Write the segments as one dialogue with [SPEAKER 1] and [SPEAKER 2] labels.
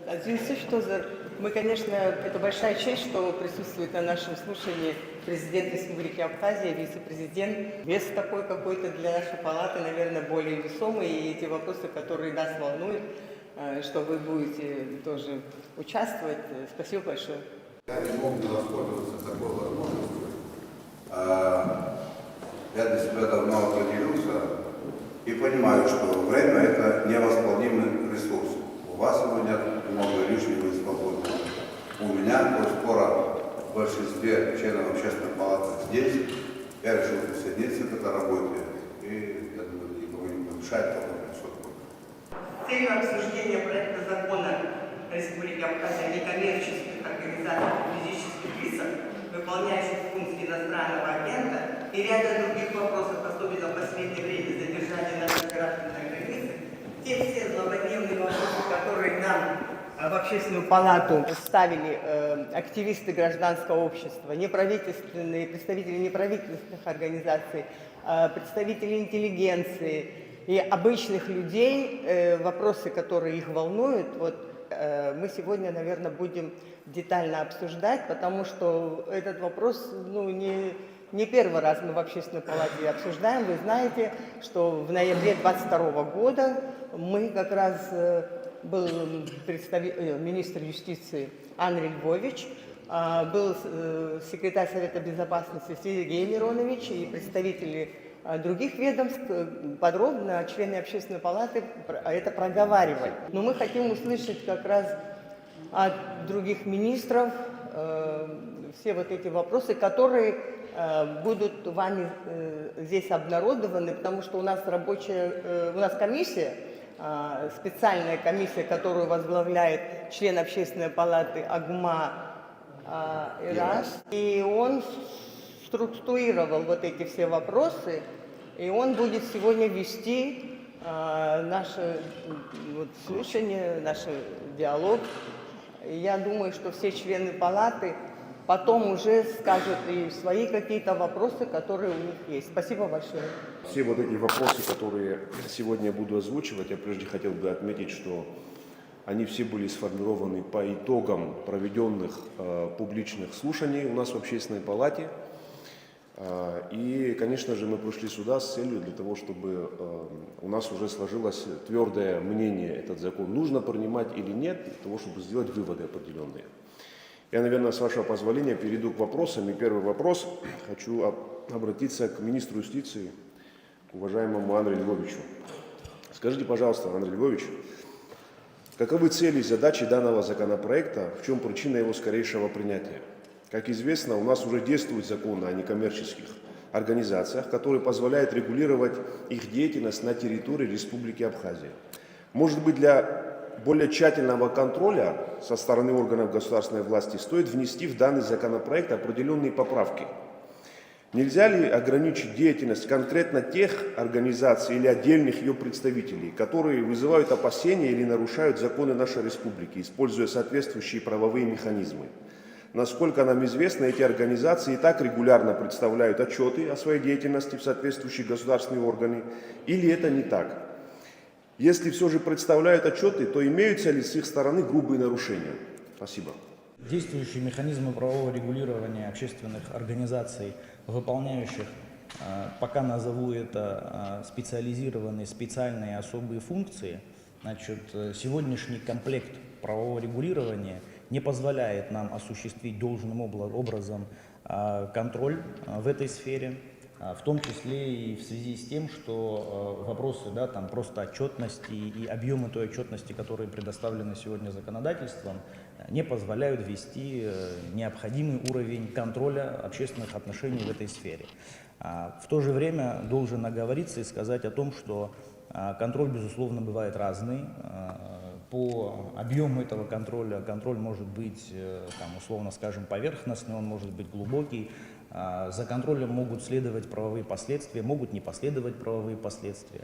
[SPEAKER 1] Одинцович Тозер, мы, конечно, это большая честь, что присутствует на нашем слушании президент Республики Абхазия, вице-президент. Вес такой какой-то для нашей палаты, наверное, более весомый. И эти вопросы, которые нас волнуют, что вы будете тоже участвовать. Спасибо большое.
[SPEAKER 2] Я не мог не воспользоваться такой возможностью. Я для себя давно определился и понимаю, что время – это невосполнимый ресурс. У вас его нет, много лишнего и свободного. У меня, коль скоро в большинстве членов общественной палаты здесь, я решил присоединиться к этой работе и, я думаю, никого не помешает, только все такое.
[SPEAKER 1] Целью обсуждения проекта закона Республики Абхазия о некоммерческих организациях физических лиц, выполняющих функции иностранного агента, и ряда других вопросов, особенно в последнее время задержания наших граждан на границе, все злободневные вопросы, которые нам в общественную палату ставили активисты гражданского общества, неправительственные, представители неправительственных организаций, представители интеллигенции и обычных людей, вопросы, которые их волнуют, вот мы сегодня, наверное, будем детально обсуждать, потому что этот вопрос, не первый раз мы в общественной палате обсуждаем. Вы знаете, что в ноябре 2022 года мы как раз был министр юстиции Андрей Львович, был секретарь Совета Безопасности Сергей Миронович и представители других ведомств, подробно члены общественной палаты это проговаривали. Но мы хотим услышать как раз от других министров все вот эти вопросы, которые будут вами здесь обнародованы, потому что у нас комиссия, специальная комиссия, которую возглавляет член общественной палаты Агма Ираш, и он структурировал вот эти все вопросы, и он будет сегодня вести наше слушание, наш диалог. И я думаю, что все члены палаты потом уже скажут и свои какие-то вопросы, которые у них есть. Спасибо большое.
[SPEAKER 3] Все вот эти вопросы, которые сегодня я буду озвучивать, я прежде хотел бы отметить, что они все были сформированы по итогам проведенных публичных слушаний у нас в общественной палате. И, конечно же, мы пришли сюда с целью для того, чтобы у нас уже сложилось твердое мнение, этот закон нужно принимать или нет, для того, чтобы сделать выводы определенные. Я, наверное, с вашего позволения перейду к вопросам. И первый вопрос. Хочу обратиться к министру юстиции, к уважаемому Андрею Львовичу. Скажите, пожалуйста, Андрей Львович, каковы цели и задачи данного законопроекта, в чем причина его скорейшего принятия? Как известно, у нас уже действует закон о некоммерческих организациях, который позволяет регулировать их деятельность на территории Республики Абхазия. Может быть, для более тщательного контроля со стороны органов государственной власти стоит внести в данный законопроект определенные поправки. Нельзя ли ограничить деятельность конкретно тех организаций или отдельных ее представителей, которые вызывают опасения или нарушают законы нашей республики, используя соответствующие правовые механизмы? Насколько нам известно, эти организации и так регулярно представляют отчеты о своей деятельности в соответствующие государственные органы, или это не так? Если все же представляют отчеты, то имеются ли с их стороны грубые нарушения? Спасибо.
[SPEAKER 4] Действующие механизмы правового регулирования общественных организаций, выполняющих, пока назову это, специализированные, специальные особые функции, значит, сегодняшний комплект правового регулирования не позволяет нам осуществить должным образом контроль в этой сфере, в том числе и в связи с тем, что вопросы просто отчетности и объемы той отчетности, которые предоставлены сегодня законодательством, не позволяют ввести необходимый уровень контроля общественных отношений в этой сфере. В то же время должен оговориться и сказать о том, что контроль, безусловно, бывает разный. По объему этого контроля контроль может быть, условно скажем, поверхностный, он может быть глубокий. За контролем могут следовать правовые последствия, могут не последовать правовые последствия.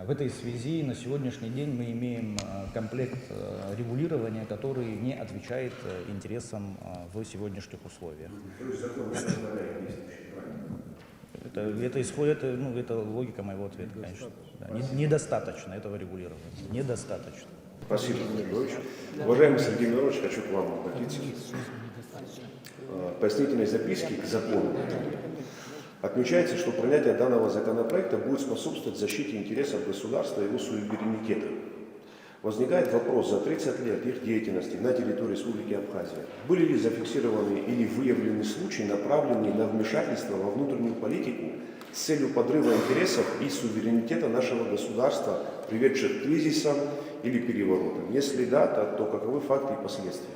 [SPEAKER 4] В этой связи на сегодняшний день мы имеем комплект регулирования, который не отвечает интересам в сегодняшних условиях. Это логика моего ответа, конечно. Да. Недостаточно этого регулирования. Недостаточно.
[SPEAKER 3] Спасибо, Андрей Григорьевич. Уважаемый Сергей Миронович, хочу к вам обратиться. В пояснительной записке к закону отмечается, что принятие данного законопроекта будет способствовать защите интересов государства и его суверенитета. Возникает вопрос: за 30 лет их деятельности на территории Республики Абхазия были ли зафиксированы или выявлены случаи, направленные на вмешательство во внутреннюю политику с целью подрыва интересов и суверенитета нашего государства, приведших к кризисам или переворотам? Если да, то каковы факты и последствия?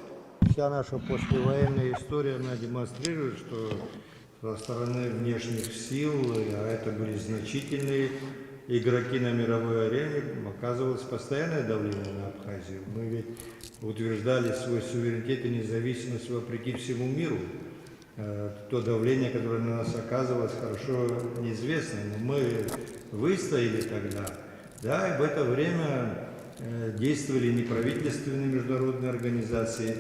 [SPEAKER 5] Вся наша послевоенная история, она демонстрирует, что со стороны внешних сил, а это были значительные игроки на мировой арене, оказывалось постоянное давление на Абхазию. Мы ведь утверждали свой суверенитет и независимость вопреки всему миру. То давление, которое на нас оказывалось, хорошо неизвестно, но мы выстояли тогда. Да, и в это время действовали неправительственные международные организации,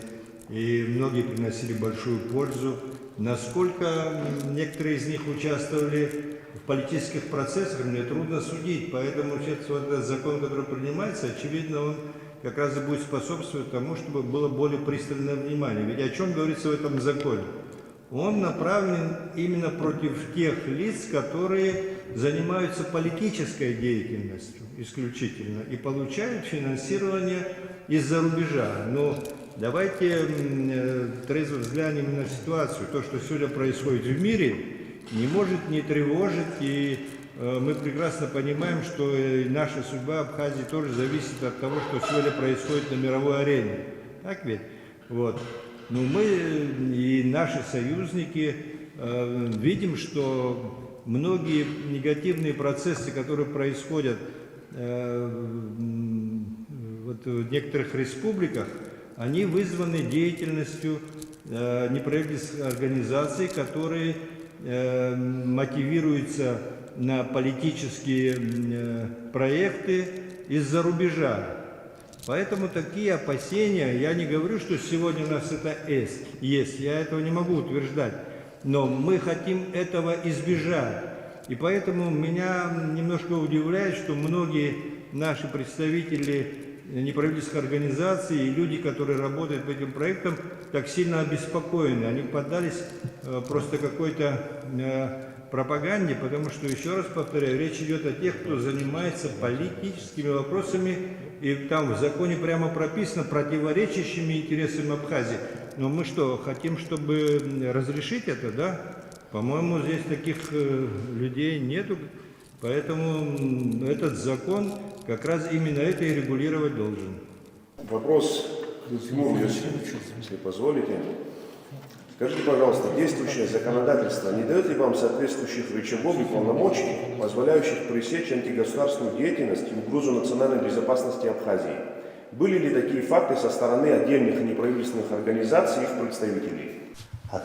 [SPEAKER 5] и многие приносили большую пользу. Насколько некоторые из них участвовали в политических процессах, мне трудно судить, поэтому вот этот закон, который принимается, очевидно, он как раз и будет способствовать тому, чтобы было более пристальное внимание. Ведь о чем говорится в этом законе? Он направлен именно против тех лиц, которые занимаются политической деятельностью исключительно и получают финансирование из-за рубежа. Но давайте трезво взглянем на ситуацию. То, что сегодня происходит в мире, не может не тревожить, и мы прекрасно понимаем, что и наша судьба Абхазии тоже зависит от того, что сегодня происходит на мировой арене. Так ведь? Вот. Но мы и наши союзники видим, что многие негативные процессы, которые происходят вот в некоторых республиках, они вызваны деятельностью неправительственных организаций, которые мотивируются на политические проекты из-за рубежа. Поэтому такие опасения, я не говорю, что сегодня у нас это есть, я этого не могу утверждать, но мы хотим этого избежать. И поэтому меня немножко удивляет, что многие наши представители неправительственных организаций и люди, которые работают по этим проектам, так сильно обеспокоены. Они поддались просто какой-то пропаганде, потому что, еще раз повторяю, речь идет о тех, кто занимается политическими вопросами, и там в законе прямо прописано противоречащими интересам Абхазии. Но мы что, хотим, чтобы разрешить это, да? По-моему, здесь таких людей нету, поэтому этот закон как раз именно это и регулировать должен.
[SPEAKER 3] Вопрос к Тимуру Иосифовичу, если позволите. Скажите, пожалуйста, действующее законодательство не дает ли вам соответствующих рычагов и полномочий, позволяющих пресечь антигосударственную деятельность и угрозу национальной безопасности Абхазии? Были ли такие факты со стороны отдельных неправительственных организаций и их представителей?
[SPEAKER 6] В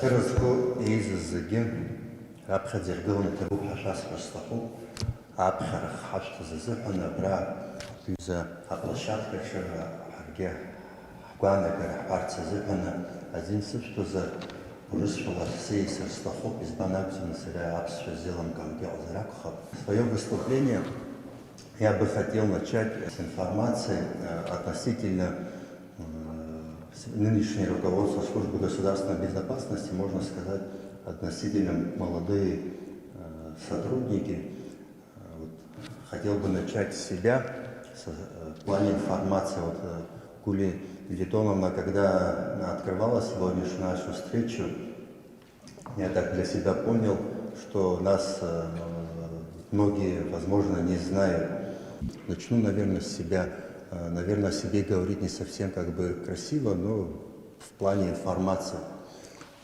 [SPEAKER 6] своем выступлении я бы хотел начать с информации относительно нынешнего руководства службы государственной безопасности, можно сказать, относительно молодые сотрудники. Хотел бы начать с себя, в плане информации. Гулия Литоновна, когда открывала сегодняшнюю нашу встречу, я так для себя понял, что нас многие, возможно, не знают. Начну, наверное, с себя. Наверное, о себе говорить не совсем красиво, но в плане информации.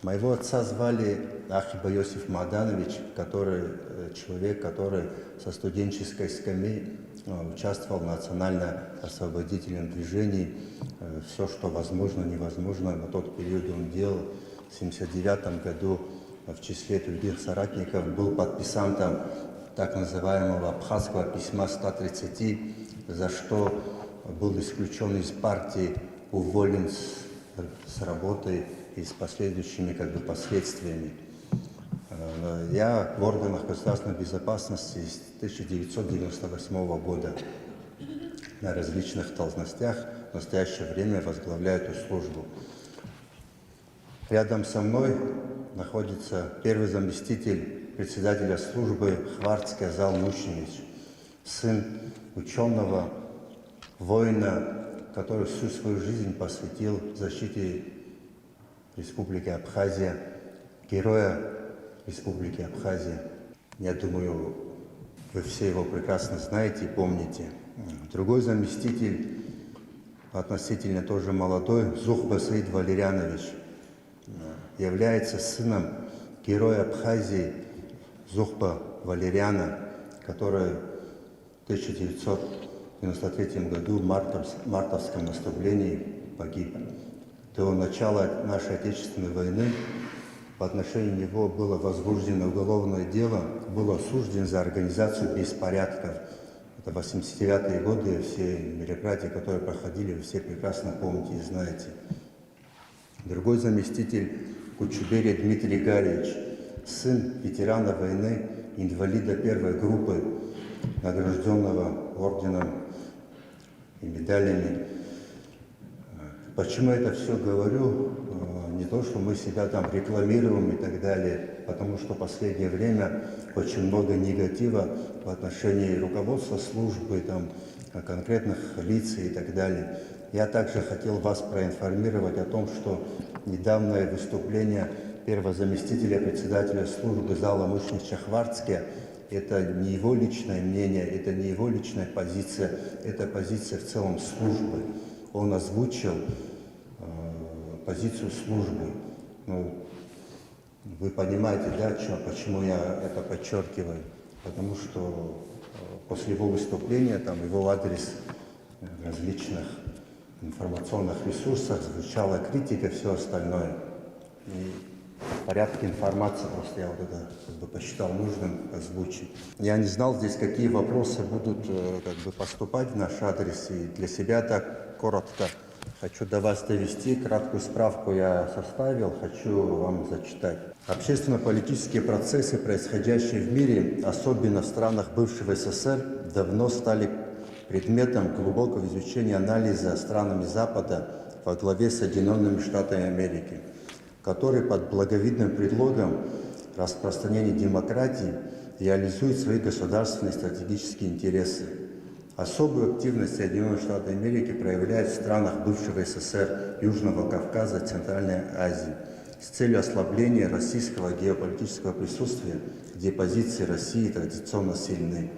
[SPEAKER 6] Моего отца звали Ахиба Иосиф Маданович, человек, который со студенческой скамьи участвовал в национально-освободительном движении. Все, что возможно, невозможно, на тот период он делал. В 1979 году в числе других соратников был подписан там так называемого абхазского письма 130, за что был исключен из партии, уволен с работы и с последующими последствиями. Я в органах государственной безопасности с 1998 года. на различных должностях, в настоящее время возглавляют эту службу. Рядом со мной находится первый заместитель председателя службы Хварцкий Азал Мушевич, сын ученого, воина, который всю свою жизнь посвятил защите Республики Абхазия, героя Республики Абхазия. Я думаю, вы все его прекрасно знаете и помните. Другой заместитель, относительно тоже молодой, Зухба Саид Валерьянович, является сыном героя Абхазии Зухба Валерьяна, который в 1993 году в мартовском наступлении погиб. До начала нашей Отечественной войны по отношению него было возбуждено уголовное дело, был осужден за организацию беспорядков. Это 89-е годы, все мероприятия, которые проходили, вы все прекрасно помните и знаете. Другой заместитель Кучуберия Дмитрий Гарьевич, сын ветерана войны, инвалида первой группы, награжденного орденом и медалями. Почему я это все говорю? Не то, что мы себя там рекламируем и так далее, потому что в последнее время очень много негатива в отношении руководства службы, там, конкретных лиц и так далее. Я также хотел вас проинформировать о том, что недавнее выступление первого заместителя председателя службы Зала Мушевича Хварцкия — это не его личное мнение, это не его личная позиция, это позиция в целом службы. Он озвучил позицию службы. Ну, вы понимаете, да, почему я это подчеркиваю? Потому что после его выступления, там, его адрес в различных информационных ресурсах звучала критика, все остальное. И в порядке информации просто я вот это посчитал нужным озвучить. Я не знал здесь, какие вопросы будут поступать в наш адрес, и для себя так коротко хочу до вас довести. Краткую справку я составил, хочу вам зачитать. Общественно-политические процессы, происходящие в мире, особенно в странах бывшего СССР, давно стали предметом глубокого изучения и анализа странами Запада во главе с Соединенными Штатами Америки, которые под благовидным предлогом распространения демократии реализуют свои государственные стратегические интересы. Особую активность Соединенных Штатов Америки проявляют в странах бывшего СССР, Южного Кавказа, Центральной Азии с целью ослабления российского геополитического присутствия, где позиции России традиционно сильны.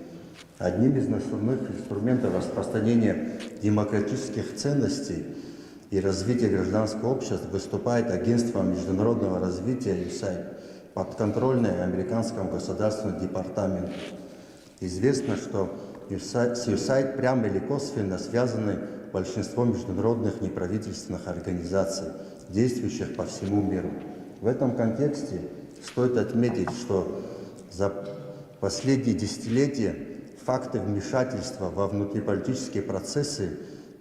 [SPEAKER 6] Одним из основных инструментов распространения демократических ценностей и развития гражданского общества выступает Агентство международного развития USAID, подконтрольное американскому государственному департаменту. Известно, что с USAID прямо или косвенно связаны большинство международных неправительственных организаций, действующих по всему миру. В этом контексте стоит отметить, что за последние десятилетия факты вмешательства во внутриполитические процессы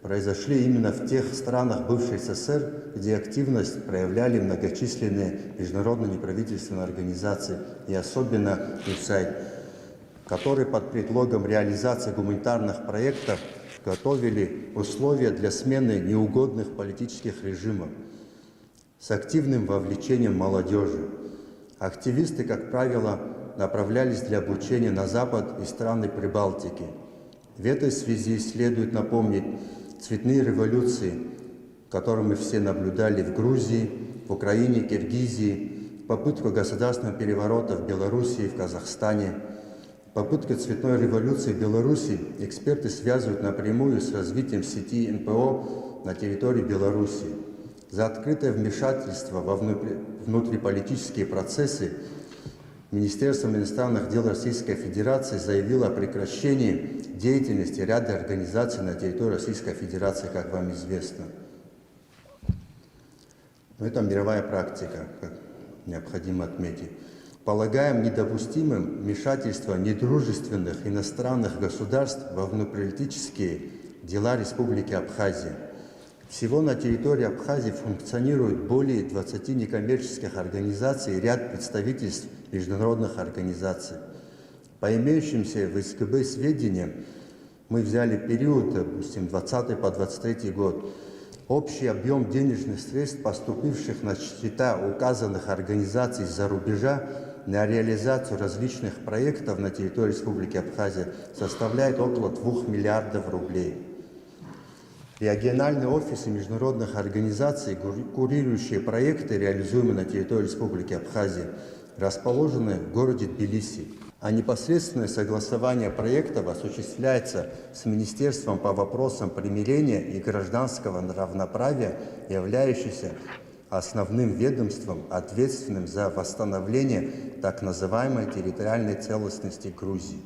[SPEAKER 6] произошли именно в тех странах бывшей СССР, где активность проявляли многочисленные международные неправительственные организации и особенно USAID, которые под предлогом реализации гуманитарных проектов готовили условия для смены неугодных политических режимов с активным вовлечением молодежи. Активисты, как правило, направлялись для обучения на Запад и страны Прибалтики. В этой связи следует напомнить цветные революции, которые мы все наблюдали в Грузии, в Украине, Киргизии, попытку государственного переворота в Белоруссии и в Казахстане. Попытка цветной революции в Беларуси эксперты связывают напрямую с развитием сети НПО на территории Беларуси. За открытое вмешательство во внутриполитические процессы Министерство иностранных дел Российской Федерации заявило о прекращении деятельности ряда организаций на территории Российской Федерации, как вам известно. Но это мировая практика, как необходимо отметить. Полагаем недопустимым вмешательство недружественных иностранных государств во внутриполитические дела Республики Абхазия. Всего на территории Абхазии функционирует более 20 некоммерческих организаций и ряд представительств международных организаций. По имеющимся в СКБ сведениям, Мы взяли период, допустим, 20 по 23 год. Общий объем денежных средств, поступивших на счета указанных организаций из-за рубежа на реализацию различных проектов на территории Республики Абхазия, составляет около 2 миллиардов рублей. Региональные офисы международных организаций, курирующие проекты, реализуемые на территории Республики Абхазия, расположены в городе Тбилиси. А непосредственное согласование проектов осуществляется с Министерством по вопросам примирения и гражданского равноправия, являющимся основным ведомством, ответственным за восстановление так называемой территориальной целостности Грузии.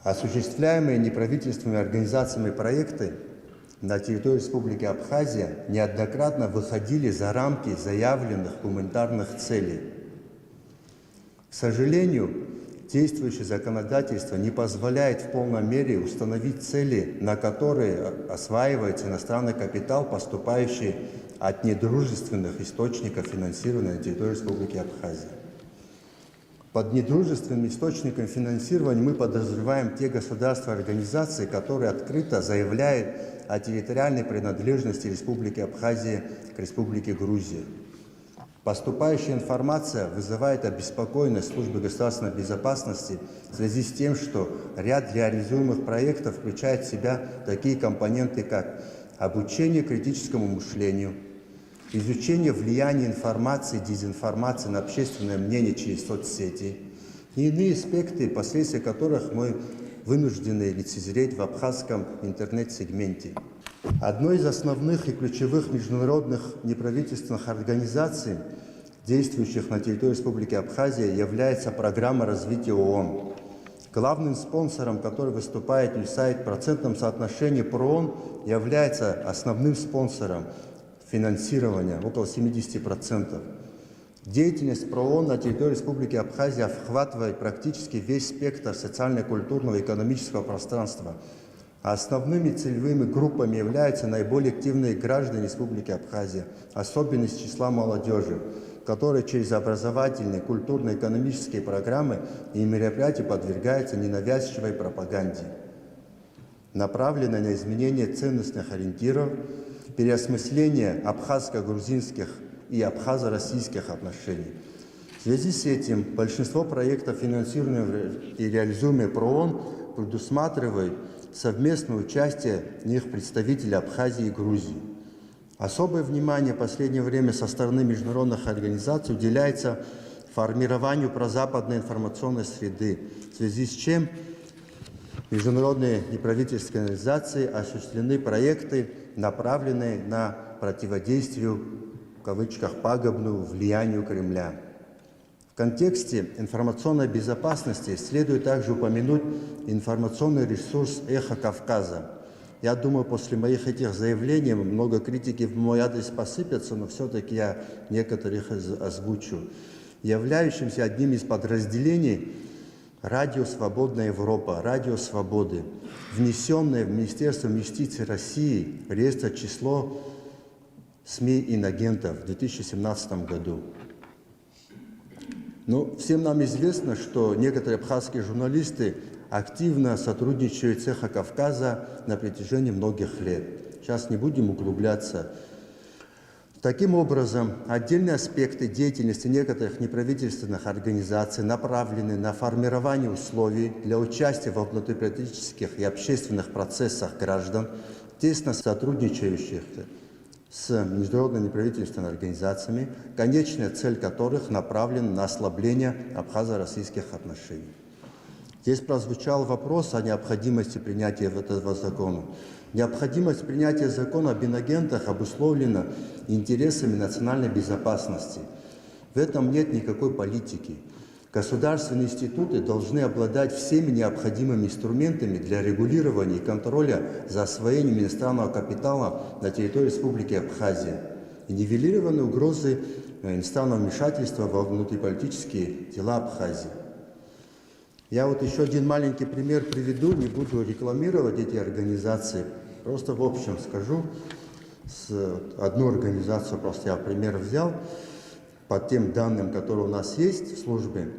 [SPEAKER 6] Осуществляемые неправительственными организациями проекты на территории Республики Абхазия неоднократно выходили за рамки заявленных гуманитарных целей. К сожалению, действующее законодательство не позволяет в полной мере установить цели, на которые осваивается иностранный капитал, поступающий от недружественных источников финансирования на территории Республики Абхазия. Под недружественным источником финансирования мы подразумеваем те государства и организации, которые открыто заявляют о территориальной принадлежности Республики Абхазия к Республике Грузия. Поступающая информация вызывает обеспокоенность службы государственной безопасности в связи с тем, что ряд реализуемых проектов включает в себя такие компоненты, как обучение критическому мышлению, изучение влияния информации и дезинформации на общественное мнение через соцсети и иные аспекты, последствия которых мы вынуждены лицезреть в абхазском интернет-сегменте. Одной из основных и ключевых международных неправительственных организаций, действующих на территории Республики Абхазия, является программа развития ООН. Главным спонсором, который выступает USAID в процентном соотношении по ООН, является основным спонсором финансирования, около 70%. Деятельность ПРООН на территории Республики Абхазия охватывает практически весь спектр социально-культурного и экономического пространства. А основными целевыми группами являются наиболее активные граждане Республики Абхазия, особенно из числа молодежи, которые через образовательные, культурно-экономические программы и мероприятия подвергаются ненавязчивой пропаганде, направленной на изменение ценностных ориентиров, переосмысление абхазско-грузинских и абхазо-российских отношений. В связи с этим большинство проектов, финансируемых и реализуемых ПРООН, предусматривает совместное участие в них представителей Абхазии и Грузии. Особое внимание в последнее время со стороны международных организаций уделяется формированию прозападной информационной среды, в связи с чем международные неправительственные организации осуществлены проекты, направленные на противодействие, в кавычках, пагубному влиянию Кремля. В контексте информационной безопасности следует также упомянуть информационный ресурс «Эхо Кавказа». Я думаю, после моих этих заявлений много критики в мой адрес посыпятся, но все-таки я некоторых озвучу. Являющимся одним из подразделений «Радио Свободная Европа», «Радио Свободы», внесенное в Министерство юстиции России в реестр число СМИ-инагентов в 2017 году. Но всем нам известно, что некоторые абхазские журналисты активно сотрудничают с «Эхо Кавказа» на протяжении многих лет. Сейчас не будем углубляться. Таким образом, отдельные аспекты деятельности некоторых неправительственных организаций направлены на формирование условий для участия во внутриполитических и общественных процессах граждан, тесно сотрудничающих с международными неправительственными организациями, конечная цель которых направлена на ослабление абхазо-российских отношений. Здесь прозвучал вопрос о необходимости принятия этого закона. Необходимость принятия закона об инагентах обусловлена интересами национальной безопасности. В этом нет никакой политики. Государственные институты должны обладать всеми необходимыми инструментами для регулирования и контроля за освоением иностранного капитала на территории Республики Абхазия и нивелированы угрозы иностранного вмешательства во внутриполитические дела Абхазии. Я вот еще один маленький пример приведу, не буду рекламировать эти организации, просто в общем скажу. Одну организацию просто я пример взял. По тем данным, которые у нас есть в службе,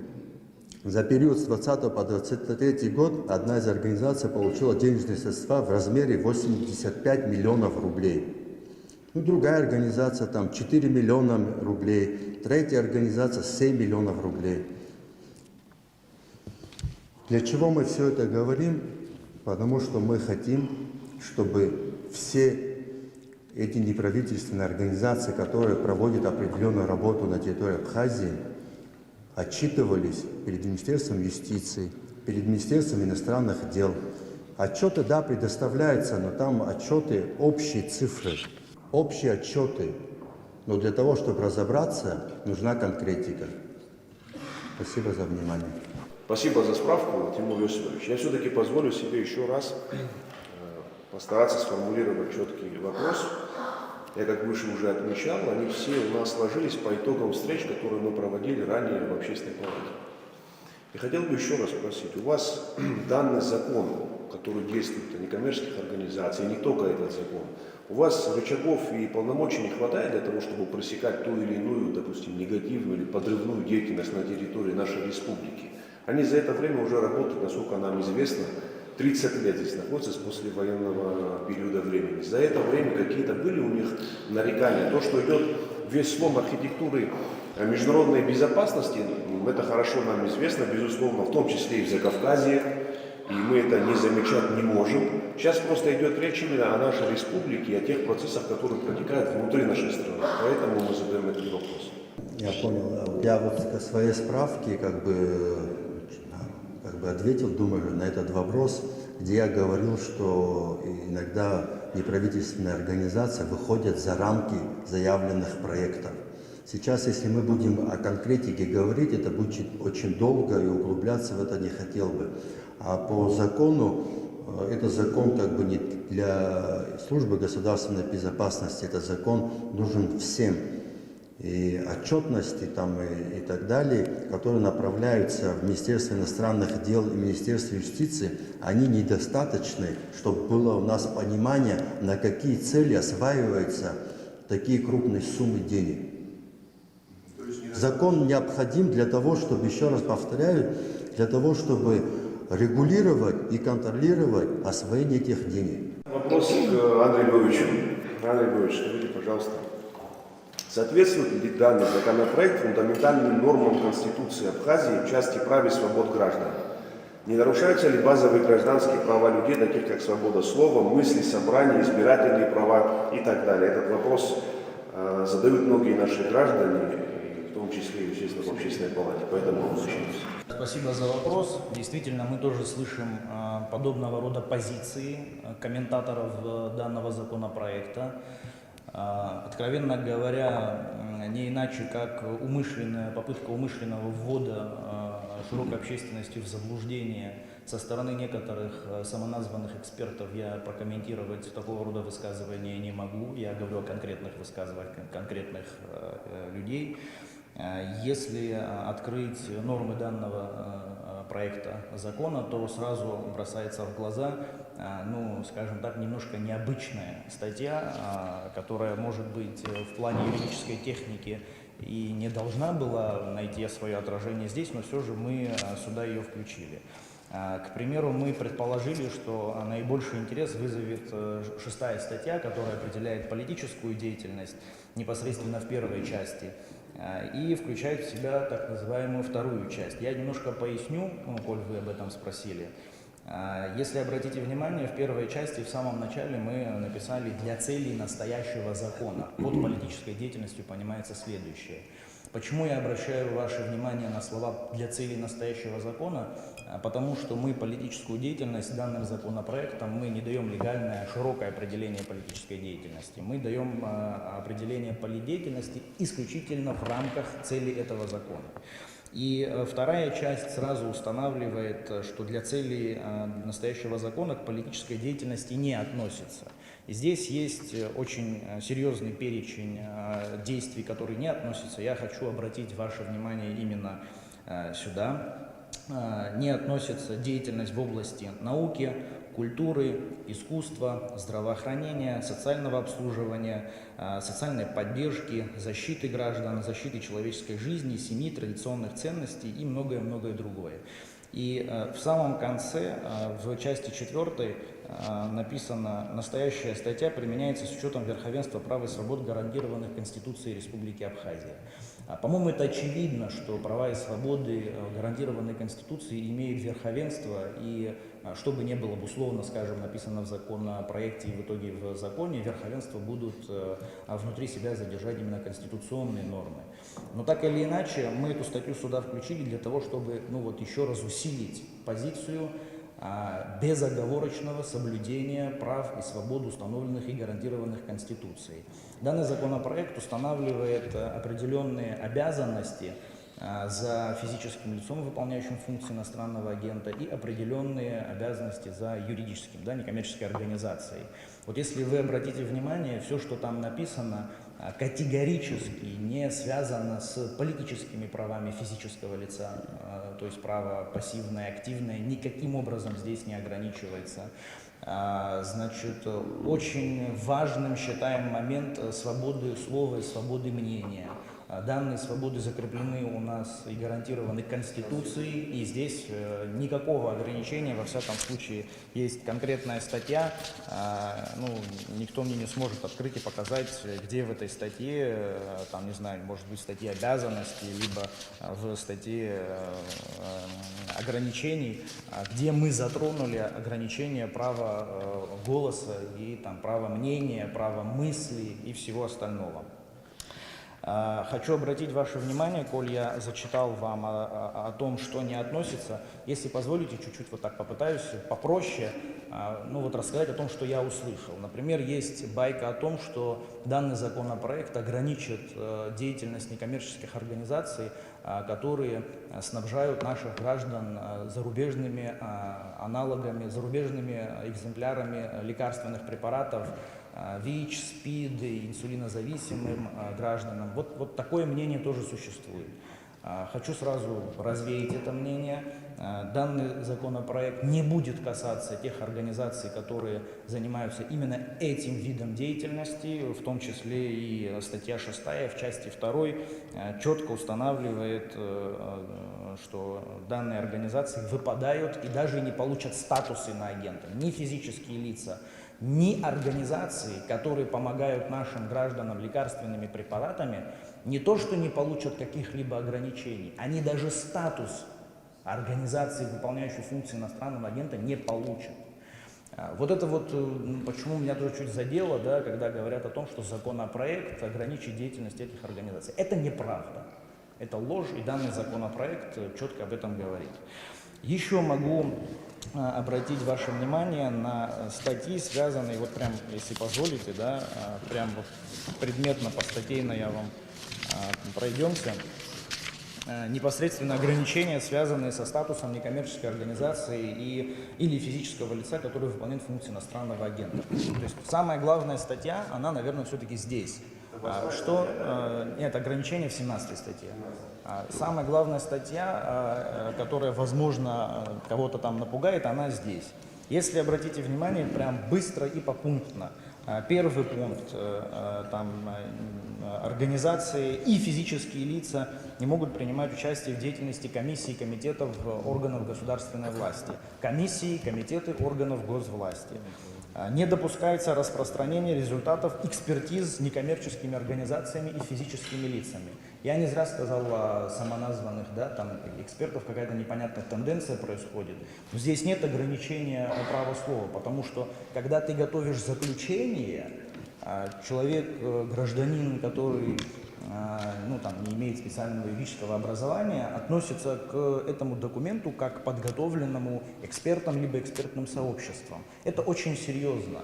[SPEAKER 6] За период с 20 по 23 год одна из организаций получила денежные средства в размере 85 миллионов рублей. Ну, другая организация там 4 миллиона рублей, третья организация 7 миллионов рублей. Для чего мы все это говорим? Потому что мы хотим, чтобы все эти неправительственные организации, которые проводят определенную работу на территории Абхазии, отчитывались перед Министерством юстиции, перед Министерством иностранных дел. Отчеты, да, предоставляются, но там отчеты, общие цифры, общие отчеты. Но для того, чтобы разобраться, нужна конкретика. Спасибо за внимание.
[SPEAKER 3] Спасибо за справку, Тимур Иосифович. Я все-таки позволю себе еще раз постараться сформулировать четкий вопрос. Я, как выше уже отмечал, они все у нас сложились по итогам встреч, которые мы проводили ранее в Общественной палате. И хотел бы еще раз спросить, у вас данный закон, который действует о некоммерческих организациях, не только этот закон, у вас рычагов и полномочий не хватает для того, чтобы пресекать ту или иную, допустим, негативную или подрывную деятельность на территории нашей республики? Они за это время уже работают, насколько нам известно, 30 лет здесь находятся с послевоенного периода времени. За это время какие-то были у них нарекания? То, что идет весь слом архитектуры международной безопасности, это хорошо нам известно, безусловно, в том числе и в Закавказье, и мы это не замечать не можем. Сейчас просто идет речь именно о нашей республике, о тех процессах, которые протекают внутри нашей страны. Поэтому мы задаем этот вопрос.
[SPEAKER 6] Я понял. Я вот к своей справке как бы ответил, думаю, на этот вопрос, где я говорил, что иногда неправительственные организации выходят за рамки заявленных проектов. Сейчас, если мы будем о конкретике говорить, это будет очень долго, и углубляться в это не хотел бы. А по закону, это закон как бы не для службы государственной безопасности, это закон нужен всем. И отчетности там и так далее, которые направляются в Министерство иностранных дел и Министерство юстиции, они недостаточны, чтобы было у нас понимание, на какие цели осваиваются такие крупные суммы денег. Закон необходим для того, чтобы, еще раз повторяю, для того, чтобы регулировать и контролировать освоение этих денег.
[SPEAKER 3] Вопрос к Андрею Львовичу. Андрей Львович, скажите, пожалуйста, соответствует ли данный законопроект фундаментальным нормам Конституции Абхазии в части прав и свобод граждан? Не нарушаются ли базовые гражданские права людей, таких как свобода слова, мысли, собрания, избирательные права и так далее? Этот вопрос задают многие наши граждане, в том числе, естественно, в Общественной палате. Поэтому обращаюсь.
[SPEAKER 4] Спасибо за вопрос. Действительно, мы тоже слышим подобного рода позиции комментаторов данного законопроекта. Откровенно говоря, не иначе, как попытка умышленного ввода широкой общественности в заблуждение со стороны некоторых самоназванных экспертов я прокомментировать такого рода высказывания не могу. Я говорю о конкретных высказываниях конкретных людей. Если открыть нормы данного проекта закона, то сразу бросается в глаза, ну, скажем так, немножко необычная статья, которая, может быть, в плане юридической техники и не должна была найти свое отражение здесь, но все же мы сюда ее включили. К примеру, мы предположили, что наибольший интерес вызовет 6-я статья, которая определяет политическую деятельность непосредственно в первой части и включает в себя так называемую вторую часть. Я немножко поясню, коль вы об этом спросили. Если обратите внимание, в первой части, в самом начале мы написали «для целей настоящего закона». Под политической деятельностью понимается следующее. Почему я обращаю ваше внимание на слова «для целей настоящего закона»? Потому что мы политическую деятельность данным законопроектом, мы не даем легальное, широкое определение политической деятельности. Мы даем определение политдеятельности исключительно в рамках цели этого закона. И вторая часть сразу устанавливает, что для целей настоящего закона к политической деятельности не относится. И здесь есть очень серьезный перечень действий, которые не относятся. Я хочу обратить ваше внимание именно сюда. Не относится деятельность в области науки, культуры, искусства, здравоохранения, социального обслуживания, социальной поддержки, защиты граждан, защиты человеческой жизни, семьи, традиционных ценностей и многое-многое другое. И в самом конце, в части 4, написано: настоящая статья применяется с учетом верховенства прав и свобод, гарантированных Конституцией Республики Абхазия. По-моему, это очевидно, что права и свободы, гарантированные Конституцией, имеют верховенство, и что бы ни было условно, скажем, написано в законопроекте и в итоге в законе, верховенство будут внутри себя задержать именно конституционные нормы. Но так или иначе, мы эту статью сюда включили для того, чтобы еще раз усилить позицию безоговорочного соблюдения прав и свобод, установленных и гарантированных Конституцией. Данный законопроект устанавливает определенные обязанности за физическим лицом, выполняющим функции иностранного агента, и определенные обязанности за юридическим, некоммерческой организацией. Вот если вы обратите внимание, все, что там написано, категорически не связано с политическими правами физического лица, то есть право пассивное, активное, никаким образом здесь не ограничивается. Значит, очень важным считаем момент свободы слова и свободы мнения. Данные свободы закреплены у нас и гарантированы Конституцией, и здесь никакого ограничения, во всяком случае, есть конкретная статья, никто мне не сможет открыть и показать, где в этой статье, может быть, в статье обязанностей, либо в статье ограничений, где мы затронули ограничение права голоса и права мнения, права мысли и всего остального. Хочу обратить ваше внимание, коль я зачитал вам о том, что не относится, если позволите, чуть-чуть попытаюсь попроще, рассказать о том, что я услышал. Например, есть байка о том, что данный законопроект ограничит деятельность некоммерческих организаций, которые снабжают наших граждан зарубежными аналогами, зарубежными экземплярами лекарственных препаратов, ВИЧ, СПИД, инсулинозависимым гражданам. Вот такое мнение тоже существует. Хочу сразу развеять это мнение. Данный законопроект не будет касаться тех организаций, которые занимаются именно этим видом деятельности, в том числе и статья 6 в части 2 четко устанавливает, что данные организации выпадают и даже не получат статус иноагента. Ни физические лица, ни организации, которые помогают нашим гражданам лекарственными препаратами, не то что не получат каких-либо ограничений, они даже статус организации, выполняющей функции иностранного агента, не получат. Почему меня тоже чуть задело, когда говорят о том, что законопроект ограничит деятельность этих организаций. Это неправда, это ложь, и данный законопроект четко об этом говорит. Еще могу обратить ваше внимание на статьи, связанные, если позволите, предметно, постатейно я вам пройдемся. Непосредственно ограничения, связанные со статусом некоммерческой организации или физического лица, который выполняет функции иностранного агента. То есть самая главная статья, она, наверное, все-таки здесь. Нет, ограничение в 17 статье. Самая главная статья, которая, возможно, кого-то там напугает, она здесь. Если обратите внимание, прям быстро и попунктно. Первый пункт, организации и физические лица не могут принимать участие в деятельности комиссий и комитетов органов государственной власти. Комиссии, комитеты органов госвласти. Не допускается распространение результатов экспертиз некоммерческими организациями и физическими лицами. Я не зря сказал о самоназванных экспертов, какая-то непонятная тенденция происходит. Но здесь нет ограничения права слова, потому что когда ты готовишь заключение, человек, гражданин, который не имеет специального юридического образования, относится к этому документу как к подготовленному экспертам либо экспертным сообществом. Это очень серьезно.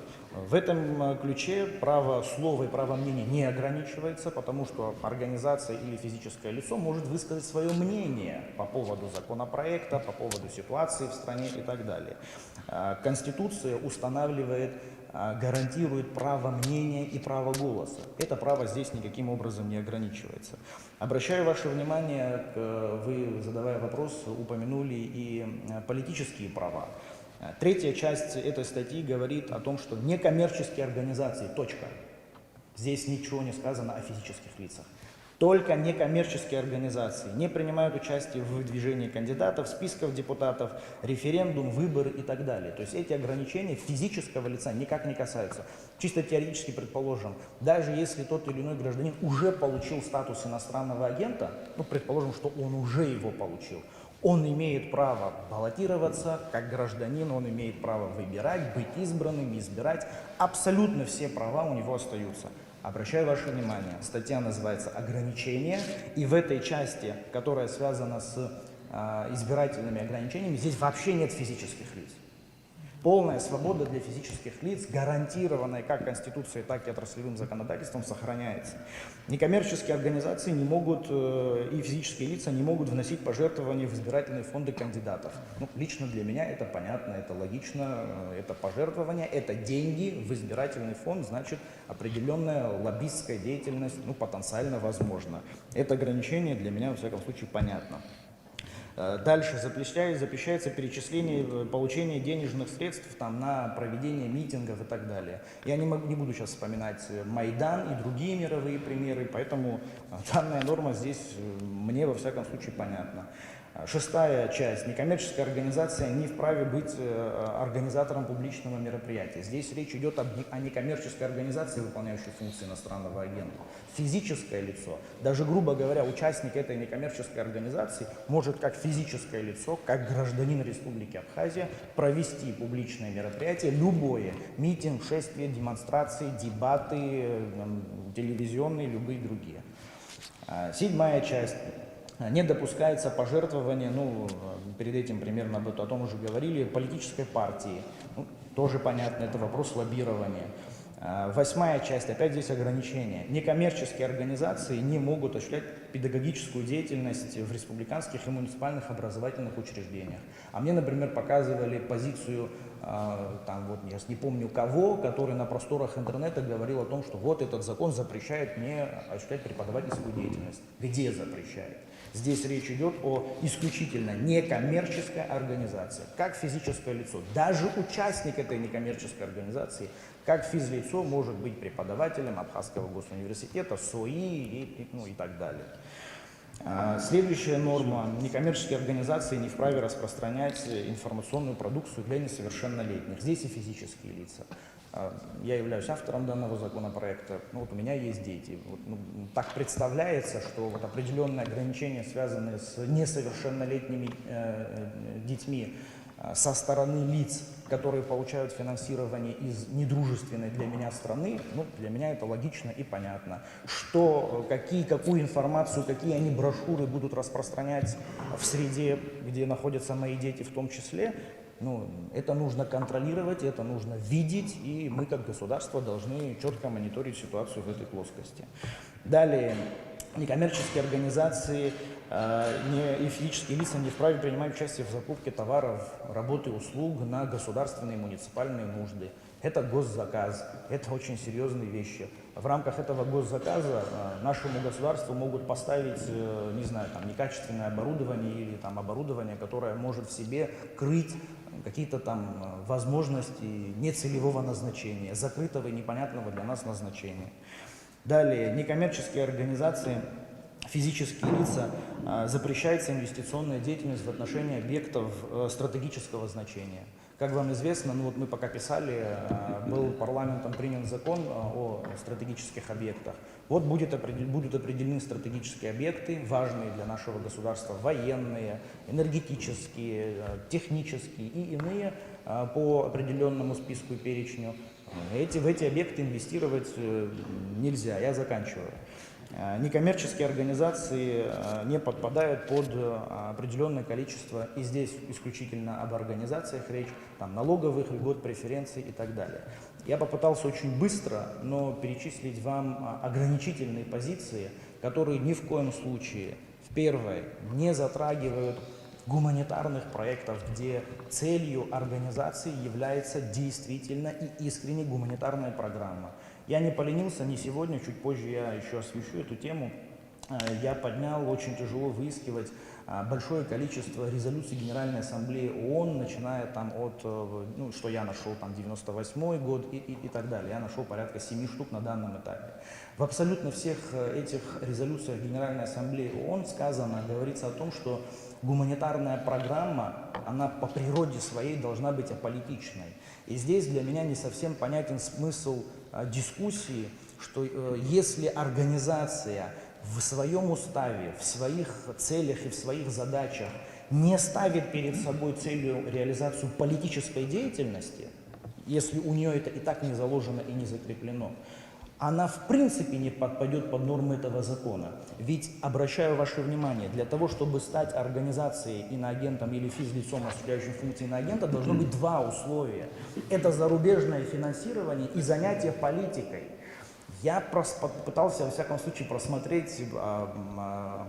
[SPEAKER 4] В этом ключе право слова и право мнения не ограничивается, потому что организация или физическое лицо может высказать свое мнение по поводу законопроекта, по поводу ситуации в стране и так далее. Конституция устанавливает, гарантирует право мнения и право голоса. Это право здесь никаким образом не ограничивается. Обращаю ваше внимание, вы, задавая вопрос, упомянули и политические права. Третья часть этой статьи говорит о том, что некоммерческие организации, точка. Здесь ничего не сказано о физических лицах. Только некоммерческие организации не принимают участие в выдвижении кандидатов, списков депутатов, референдум, выборы и так далее. То есть эти ограничения физического лица никак не касаются. Чисто теоретически предположим, даже если тот или иной гражданин уже получил статус иностранного агента, ну, предположим, что он уже его получил, он имеет право баллотироваться как гражданин, он имеет право выбирать, быть избранным, избирать. Абсолютно все права у него остаются. Обращаю ваше внимание, статья называется «Ограничения», и в этой части, которая связана с избирательными ограничениями, здесь вообще нет физических лиц. Полная свобода для физических лиц, гарантированная как Конституцией, так и отраслевым законодательством, сохраняется. Некоммерческие организации не могут, и физические лица не могут вносить пожертвования в избирательные фонды кандидатов. Ну, лично для меня это понятно, это логично, это пожертвование, это деньги в избирательный фонд, значит, определенная лоббистская деятельность, ну, потенциально возможна. Это ограничение для меня, во всяком случае, понятно. Дальше запрещается перечисление, получение денежных средств там, на проведение митингов и так далее. Я не буду сейчас вспоминать Майдан и другие мировые примеры, поэтому данная норма здесь мне во всяком случае понятна. Шестая часть. Некоммерческая организация не вправе быть организатором публичного мероприятия. Здесь речь идет о некоммерческой организации, выполняющей функции иностранного агента. Физическое лицо, даже, грубо говоря, участник этой некоммерческой организации может как физическое лицо, как гражданин Республики Абхазия провести публичное мероприятие, любое, митинг, шествие, демонстрации, дебаты, телевизионные, любые другие. Седьмая часть. Не допускается пожертвование, ну, перед этим примерно о том уже говорили, политической партии. Ну, тоже понятно, это вопрос лоббирования. Восьмая часть, опять здесь ограничения. Некоммерческие организации не могут осуществлять педагогическую деятельность в республиканских и муниципальных образовательных учреждениях. А мне, например, показывали позицию, там вот я не помню кого, который на просторах интернета говорил о том, что вот этот закон запрещает мне осуществлять преподавательскую деятельность. Где запрещает? Здесь речь идет о исключительно некоммерческой организации, как физическое лицо. Даже участник этой некоммерческой организации, как физлицо, может быть преподавателем Абхазского госуниверситета, СОИ и так далее. Следующая норма. Некоммерческие организации не вправе распространять информационную продукцию для несовершеннолетних. Здесь и физические лица. Я являюсь автором данного законопроекта, ну, вот у меня есть дети. Вот, ну, так представляется, что вот определенные ограничения, связанные с несовершеннолетними детьми со стороны лиц, которые получают финансирование из недружественной для меня страны, ну, для меня это логично и понятно. Что, какую информацию, какие они брошюры будут распространять в среде, где находятся мои дети в том числе, ну, это нужно контролировать, это нужно видеть, и мы как государство должны четко мониторить ситуацию в этой плоскости. Далее, некоммерческие организации и физические лица не вправе принимать участие в закупке товаров, работы, услуг на государственные и муниципальные нужды. Это госзаказ, это очень серьезные вещи. В рамках этого госзаказа нашему государству могут поставить, не знаю, там, некачественное оборудование или там, оборудование, которое может в себе крыть какие-то там возможности нецелевого назначения, закрытого и непонятного для нас назначения. Далее, некоммерческие организации, физические лица, запрещается инвестиционная деятельность в отношении объектов стратегического значения. Как вам известно, ну вот мы пока писали, был парламентом принят закон о стратегических объектах. Вот будут определены стратегические объекты, важные для нашего государства, военные, энергетические, технические и иные по определенному списку и перечню. В эти объекты инвестировать нельзя, я заканчиваю. Некоммерческие организации не подпадают под определенное количество, и здесь исключительно об организациях речь, там, налоговых льгот, преференций и так далее. Я попытался очень быстро, но перечислить вам ограничительные позиции, которые ни в коем случае, в первое, не затрагивают гуманитарных проектов, где целью организации является действительно и искренне гуманитарная программа. Я не поленился, не сегодня, чуть позже я еще освещу эту тему. Я поднял, очень тяжело выискивать большое количество резолюций Генеральной Ассамблеи ООН, начиная там от, ну, что я нашел, там 98 год и так далее. Я нашел порядка 7 штук на данном этапе. В абсолютно всех этих резолюциях Генеральной Ассамблеи ООН сказано, говорится о том, что гуманитарная программа, она по природе своей должна быть аполитичной. И здесь для меня не совсем понятен смысл дискуссии, что если организация в своем уставе, в своих целях и в своих задачах не ставит перед собой целью реализацию политической деятельности, если у нее это и так не заложено и не закреплено, она в принципе не подпадет под нормы этого закона. Ведь, обращаю ваше внимание, для того, чтобы стать организацией иноагентом или физлицом, осуществляющим функции иноагента, должно быть два условия. Это зарубежное финансирование и занятие политикой. Я пытался, во всяком случае, просмотреть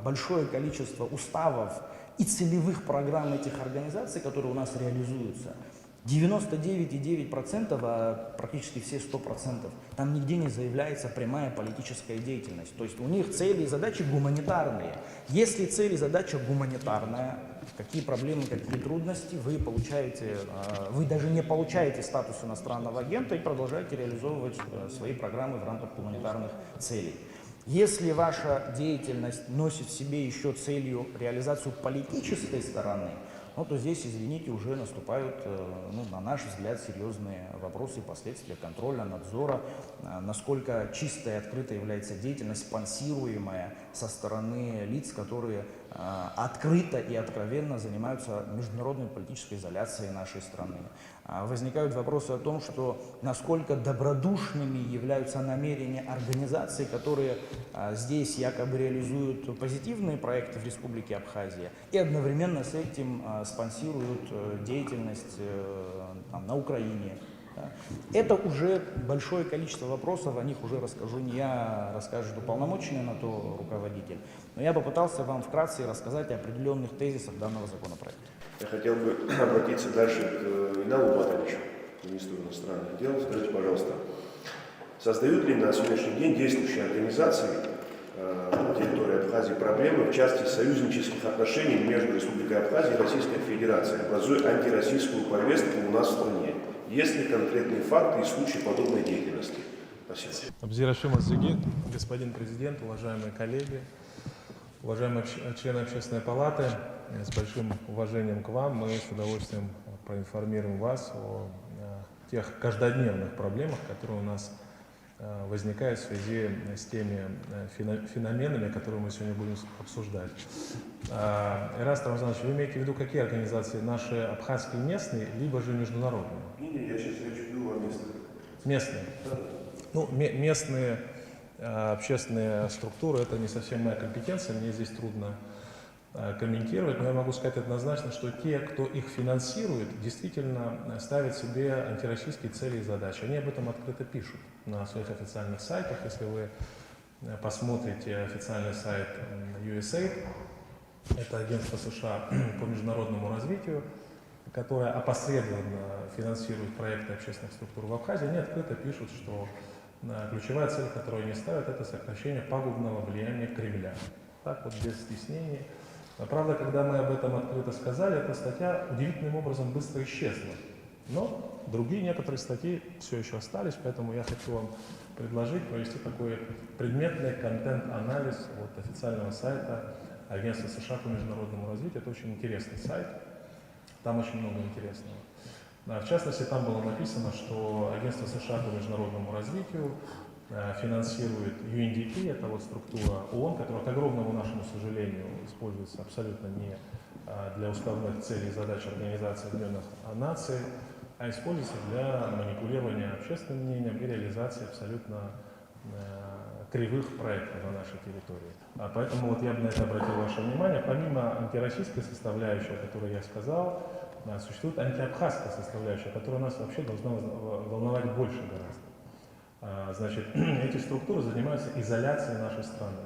[SPEAKER 4] большое количество уставов и целевых программ этих организаций, которые у нас реализуются. 99,9%, а практически все 100%, там нигде не заявляется прямая политическая деятельность. То есть у них цели и задачи гуманитарные. Если цель и задача гуманитарная, какие проблемы, какие трудности, вы даже не получаете статус иностранного агента и продолжаете реализовывать свои программы в рамках гуманитарных целей. Если ваша деятельность носит в себе еще целью реализацию политической стороны, ну, то здесь, извините, уже наступают, ну, на наш взгляд, серьезные вопросы и последствия контроля, надзора, насколько чистая и открытой является деятельность, спонсируемая со стороны лиц, которые открыто и откровенно занимаются международной политической изоляцией нашей страны. Возникают вопросы о том, что насколько добродушными являются намерения организаций, которые здесь якобы реализуют позитивные проекты в Республике Абхазия и одновременно с этим спонсируют деятельность там, на Украине. Это уже большое количество вопросов, о них уже расскажу не я, расскажет уполномоченный на то руководитель. Но я попытался вам вкратце рассказать о определенных тезисах данного законопроекта.
[SPEAKER 3] Я хотел бы обратиться дальше к Иналу Батовичу, министру иностранных дел. Скажите, пожалуйста, создают ли на сегодняшний день действующие организации на территории Абхазии проблемы в части союзнических отношений между Республикой Абхазия и Российской Федерацией, образуя антироссийскую повестку у нас в стране? Есть ли конкретные факты и случаи подобной деятельности? Спасибо.
[SPEAKER 7] Абзирашим Азуги, господин президент, уважаемые коллеги, уважаемые члены Общественной палаты, с большим уважением к вам мы с удовольствием проинформируем вас о тех каждодневных проблемах, которые у нас возникают в связи с теми феноменами, которые мы сегодня будем обсуждать. Ираст Рамзанович, вы имеете в виду какие организации? Наши абхазские местные, либо же международные?
[SPEAKER 3] Не, я сейчас речь веду о местных.
[SPEAKER 7] Местные?
[SPEAKER 3] Да.
[SPEAKER 7] Ну, местные общественные структуры — это не совсем моя компетенция, мне здесь трудно комментировать, но я могу сказать однозначно, что те, кто их финансирует, действительно ставят себе антироссийские цели и задачи. Они об этом открыто пишут на своих официальных сайтах. Если вы посмотрите официальный сайт USAID, это агентство США по международному развитию, которое опосредованно финансирует проекты общественных структур в Абхазии, они открыто пишут, что ключевая цель, которую они ставят, это сокращение пагубного влияния Кремля. Так вот, без стеснений. Правда, когда мы об этом открыто сказали, эта статья удивительным образом быстро исчезла. Но другие некоторые статьи все еще остались, поэтому я хочу вам предложить провести такой предметный контент-анализ от официального сайта Агентства США по международному развитию. Это очень интересный сайт, там очень много интересного. В частности, там было написано, что Агентство США по международному развитию финансирует UNDP, это вот структура ООН, которая, к огромному нашему сожалению, используется абсолютно не для уставных целей и задач Организации Объединенных Наций, а используется для манипулирования общественным мнением и реализации абсолютно кривых проектов на нашей территории. Поэтому вот я бы на это обратил ваше внимание. Помимо антироссийской составляющей, о которой я сказал, существует антиабхазская составляющая, которая нас вообще должна волновать больше гораздо. Значит, эти структуры занимаются изоляцией нашей страны.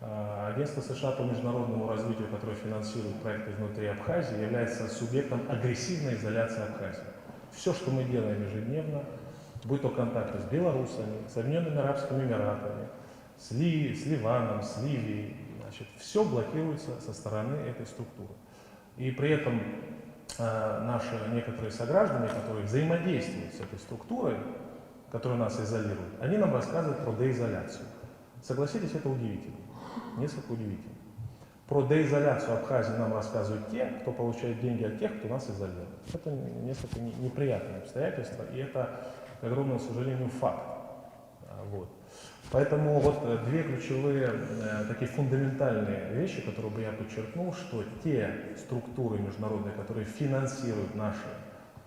[SPEAKER 7] Агентство США по международному развитию, которое финансирует проекты внутри Абхазии, является субъектом агрессивной изоляции Абхазии. Все, что мы делаем ежедневно, будь то контакты с белорусами, с Объединенными Арабскими Эмиратами, с Ливаном, с Ливией, Значит, все блокируется со стороны этой структуры. И при этом наши некоторые сограждане, которые взаимодействуют с этой структурой, которая нас изолирует, они нам рассказывают про деизоляцию. Согласитесь, это удивительно, несколько удивительно. Про деизоляцию Абхазии нам рассказывают те, кто получает деньги от тех, кто нас изолирует. Это несколько неприятное обстоятельство, и это, к огромному сожалению, факт. Вот. Поэтому вот две ключевые такие фундаментальные вещи, которые бы я подчеркнул, что те структуры международные, которые финансируют наши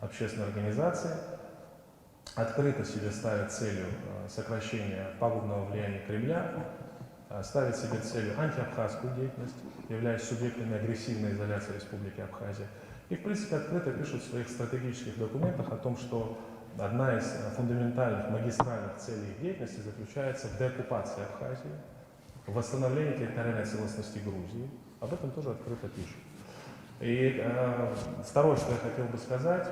[SPEAKER 7] общественные организации, открыто себе ставят целью сокращения пагубного влияния Кремля, ставят себе целью антиабхазскую деятельность, являясь субъектами агрессивной изоляции Республики Абхазия. И, в принципе, открыто пишут в своих стратегических документах о том, что одна из фундаментальных магистральных целей их деятельности заключается в деоккупации Абхазии, в восстановлении территориальной целостности Грузии. Об этом тоже открыто пишут. И второе, что я хотел бы сказать,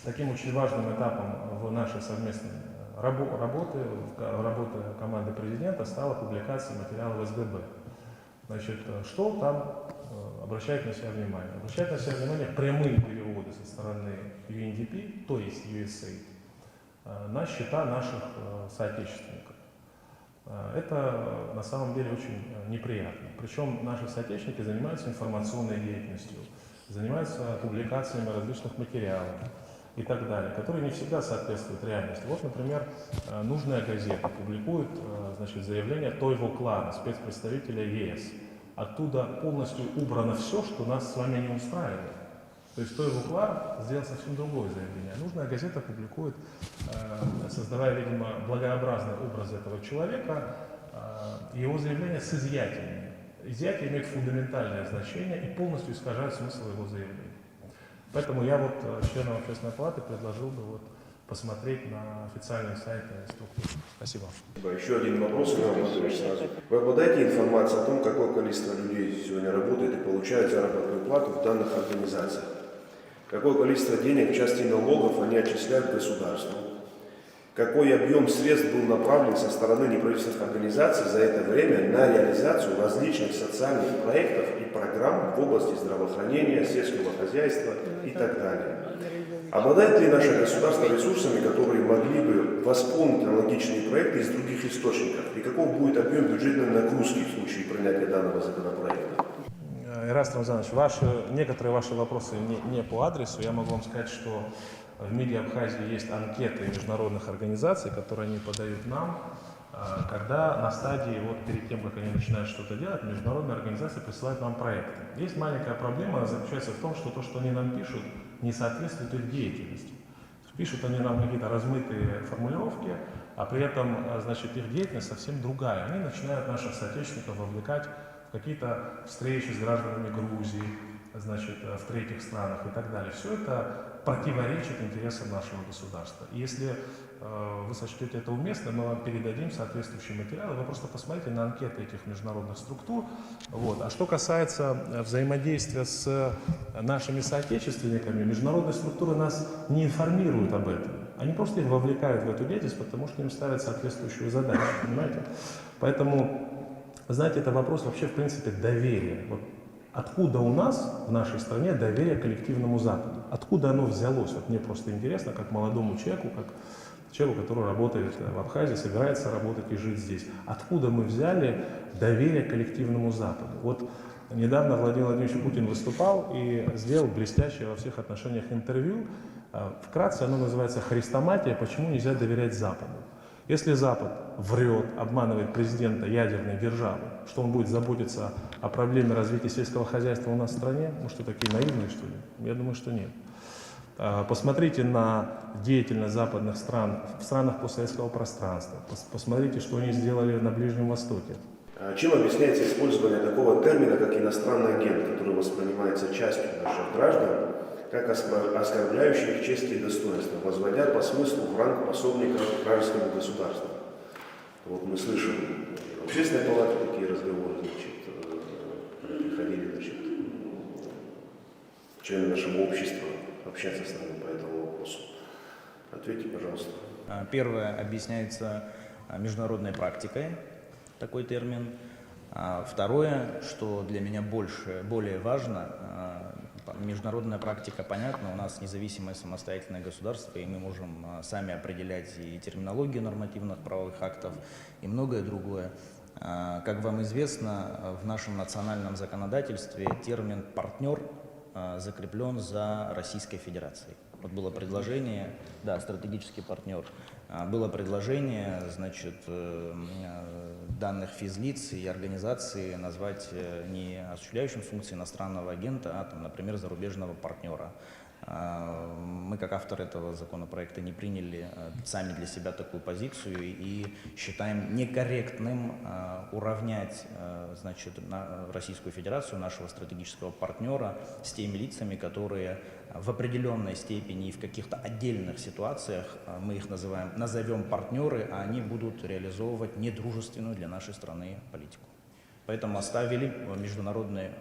[SPEAKER 7] таким очень важным этапом в нашей совместной работе команды президента стала публикация материалов СГБ. Значит, что там обращает на себя внимание? Обращает на себя внимание прямые переводы со стороны UNDP, то есть USAID, на счета наших соотечественников. Это на самом деле очень неприятно. Причем наши соотечественники занимаются информационной деятельностью, занимаются публикациями различных материалов и так далее, которые не всегда соответствуют реальности. Вот, например, нужная газета публикует, значит, заявление Тойво Клана, спецпредставителя ЕС. Оттуда полностью убрано все, что нас с вами не устраивает. То есть Тойво Клан сделал совсем другое заявление. Нужная газета публикует, создавая, видимо, благообразный образ этого человека, его заявление с изъятиями. Изъятие имеет фундаментальное значение и полностью искажает смысл его заявления. Поэтому я вот членам Общественной палаты предложил бы вот посмотреть на официальные сайты структуры. Спасибо.
[SPEAKER 3] Еще один вопрос, Иван Анатольевич, сразу. Вы обладаете информацией о том, какое количество людей сегодня работает и получает заработную плату в данных организациях? Какое количество денег в части налогов они отчисляют государству? Какой объем средств был направлен со стороны неправительственных организаций за это время на реализацию различных социальных проектов и программ в области здравоохранения, сельского хозяйства и так далее? Обладает ли наше государство ресурсами, которые могли бы восполнить аналогичные проекты из других источников? И каков будет объем бюджетной нагрузки в случае принятия данного законопроекта?
[SPEAKER 7] Ираст Рамзанович, некоторые ваши вопросы не по адресу. Я могу вам сказать, что в МИДе Абхазии есть анкеты международных организаций, которые они подают нам, когда на стадии, вот перед тем, как они начинают что-то делать, международные организации присылают нам проекты. Есть маленькая проблема, заключается в том, что то, что они нам пишут, не соответствует их деятельности. Пишут они нам какие-то размытые формулировки, а при этом, значит, их деятельность совсем другая. Они начинают наших соотечественников вовлекать в какие-то встречи с гражданами Грузии, значит, в третьих странах и так далее. Все это противоречит интересам нашего государства. И если вы сочтете это уместно, мы вам передадим соответствующие материалы. Вы просто посмотрите на анкеты этих международных структур. Вот. А что касается взаимодействия с нашими соотечественниками, международные структуры нас не информируют об этом. Они просто их вовлекают в эту деятельность, потому что им ставят соответствующую задачу. Понимаете? Поэтому, знаете, это вопрос вообще, в принципе, доверия. Вот откуда у нас в нашей стране доверие к коллективному Западу? Откуда оно взялось? Вот мне просто интересно, как молодому человеку, как человеку, который работает в Абхазии, собирается работать и жить здесь. Откуда мы взяли доверие к коллективному Западу? Вот недавно Владимир Владимирович Путин выступал и сделал блестящее во всех отношениях интервью. Вкратце оно называется «Хрестоматия. Почему нельзя доверять Западу?». Если Запад врет, обманывает президента ядерной державы, что он будет заботиться о проблеме развития сельского хозяйства у нас в стране, мы что, такие наивные, что ли? Я думаю, что нет. Посмотрите на деятельность западных стран в странах постсоветского пространства. Посмотрите, что они сделали на Ближнем Востоке.
[SPEAKER 3] Чем объясняется использование такого термина, как иностранный агент, который воспринимается частью наших граждан как оскорбляющий их честь и достоинство, возводя по смыслу в ранг пособника вражескому государству? Вот мы слышим в общественной палате такие разговоры, значит, приходили, значит, члены нашего общества общаться с нами по этому вопросу. Ответьте, пожалуйста.
[SPEAKER 4] Первое объясняется международной практикой, такой термин. Второе, что для меня более важно, международная практика понятна, у нас независимое самостоятельное государство, и мы можем сами определять и терминологию нормативных правовых актов, и многое другое. Как вам известно, в нашем национальном законодательстве термин «партнер» закреплен за Российской Федерацией. Вот было предложение, да, стратегический партнер, было предложение, значит, данных физлиц и организаций назвать не осуществляющим функции иностранного агента, а, там, например, зарубежного партнера. Мы, как авторы этого законопроекта, не приняли сами для себя такую позицию и считаем некорректным уравнять, значит, Российскую Федерацию, нашего стратегического партнера, с теми лицами, которые в определенной степени и в каких-то отдельных ситуациях, мы их назовем партнеры, а они будут реализовывать недружественную для нашей страны политику. Поэтому оставили международный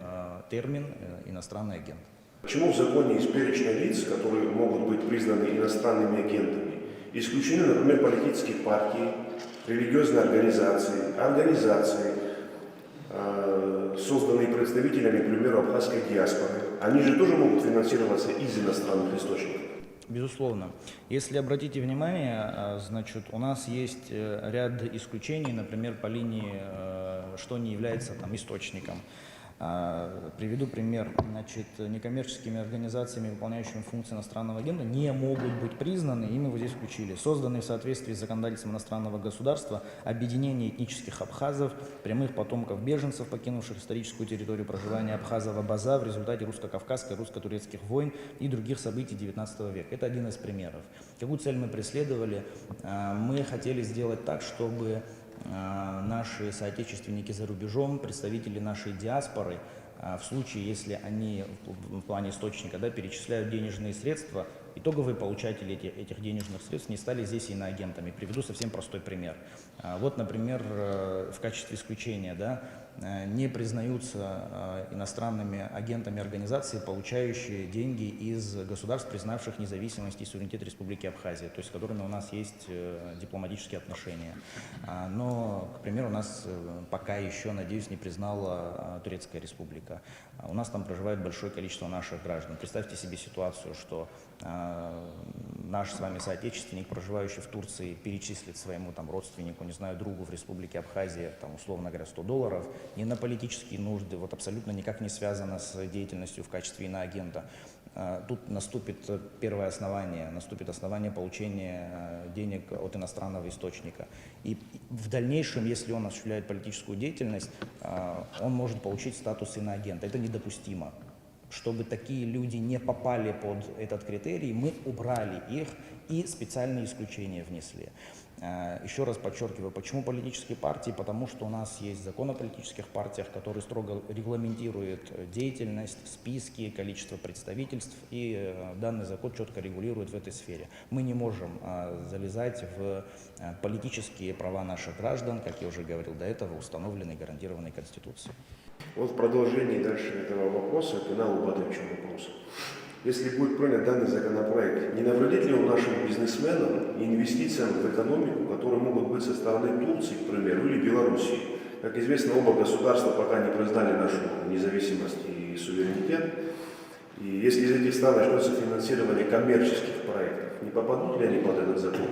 [SPEAKER 4] термин «иностранный агент».
[SPEAKER 8] Почему в законе из перечня лиц, которые могут быть признаны иностранными агентами, исключены, например, политические партии, религиозные организации, созданные представителями, к примеру, абхазской диаспоры? Они же тоже могут финансироваться из иностранных источников.
[SPEAKER 4] Безусловно. Если обратите внимание, значит, у нас есть ряд исключений, например, по линии, что не является там источником. Приведу пример. Значит, некоммерческими организациями, выполняющими функции иностранного агента, не могут быть признаны, и мы его здесь включили, созданные в соответствии с законодательством иностранного государства объединение этнических абхазов, прямых потомков беженцев, покинувших историческую территорию проживания абхазов Абаза в результате русско-кавказской, русско-турецких войн и других событий XIX века. Это один из примеров. Какую цель мы преследовали? Мы хотели сделать так, чтобы наши соотечественники за рубежом, представители нашей диаспоры, в случае, если они в плане источника, да, перечисляют денежные средства, итоговые получатели этих денежных средств не стали здесь иноагентами. Приведу совсем простой пример. Вот, например, в качестве исключения, да, не признаются иностранными агентами организации, получающие деньги из государств, признавших независимость и суверенитет Республики Абхазия, то есть с которыми у нас есть дипломатические отношения. Но, к примеру, у нас пока еще, надеюсь, не признала Турецкая Республика. У нас там проживает большое количество наших граждан. Представьте себе ситуацию, что наш с вами соотечественник, проживающий в Турции, перечислит своему там родственнику, не знаю, другу в Республике Абхазия, там, условно говоря, $100, не на политические нужды, вот абсолютно никак не связано с деятельностью в качестве иноагента. Тут наступит первое основание, наступит основание получения денег от иностранного источника. И в дальнейшем, если он осуществляет политическую деятельность, он может получить статус иноагента. Это недопустимо. Чтобы такие люди не попали под этот критерий, мы убрали их и специальные исключения внесли. Еще раз подчеркиваю, почему политические партии? Потому что у нас есть закон о политических партиях, который строго регламентирует деятельность, списки, количество представительств, и данный закон четко регулирует в этой сфере. Мы не можем залезать в политические права наших граждан, как я уже говорил до этого, установленные и гарантированные Конституцией.
[SPEAKER 8] Вот в продолжении дальше этого вопроса, к Иналу Батовичу вопрос. Если будет принят данный законопроект, не навредит ли он нашим бизнесменам и инвестициям в экономику, которые могут быть со стороны Турции, к примеру, или Белоруссии? Как известно, оба государства пока не признали нашу независимость и суверенитет. И если из этих стран начнется финансирование коммерческих проектов, не попадут ли они под этот закон?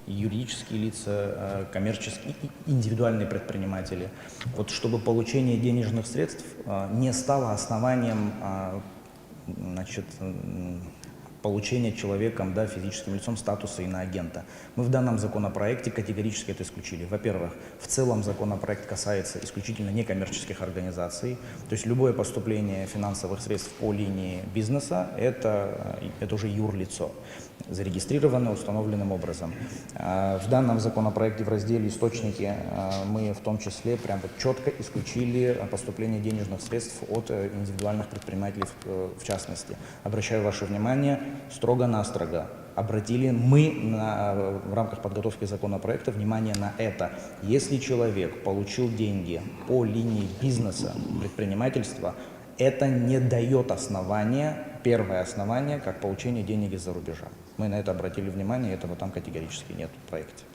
[SPEAKER 4] Юридические лица, коммерческие, индивидуальные предприниматели. Вот чтобы получение денежных средств не стало основанием, значит, получения человеком, да, физическим лицом статуса иноагента. Мы в данном законопроекте категорически это исключили. Во-первых, в целом законопроект касается исключительно некоммерческих организаций, то есть любое поступление финансовых средств по линии бизнеса – это уже юрлицо, зарегистрированное установленным образом. В данном законопроекте в разделе «Источники» мы в том числе прям четко исключили поступление денежных средств от индивидуальных предпринимателей в частности. Обращаю ваше внимание, строго-настрого обратили мы в рамках подготовки законопроекта внимание на это. Если человек получил деньги по линии бизнеса, предпринимательства, это не дает основания, первое основание, как получение денег из-за рубежа. Мы на это обратили внимание, этого там категорически нет в проекте.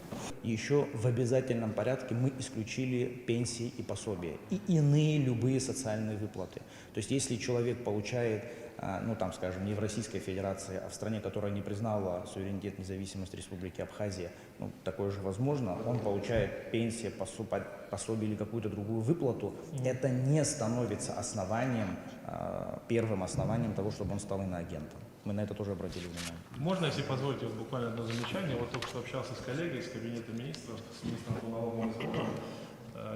[SPEAKER 4] Еще в обязательном порядке мы исключили пенсии и пособия и иные любые социальные выплаты. То есть если человек получает, ну там скажем, не в Российской Федерации, а в стране, которая не признала суверенитет, независимость Республики Абхазия, ну, такое же возможно, он получает пенсию, пособие или какую-то другую выплату, это не становится основанием, первым основанием того, чтобы он стал иноагентом. Мы на это тоже обратили внимание.
[SPEAKER 7] Можно, если позволите, вот буквально одно замечание? Вот только что общался с коллегой из кабинета министров, с министром по налоговому сбору,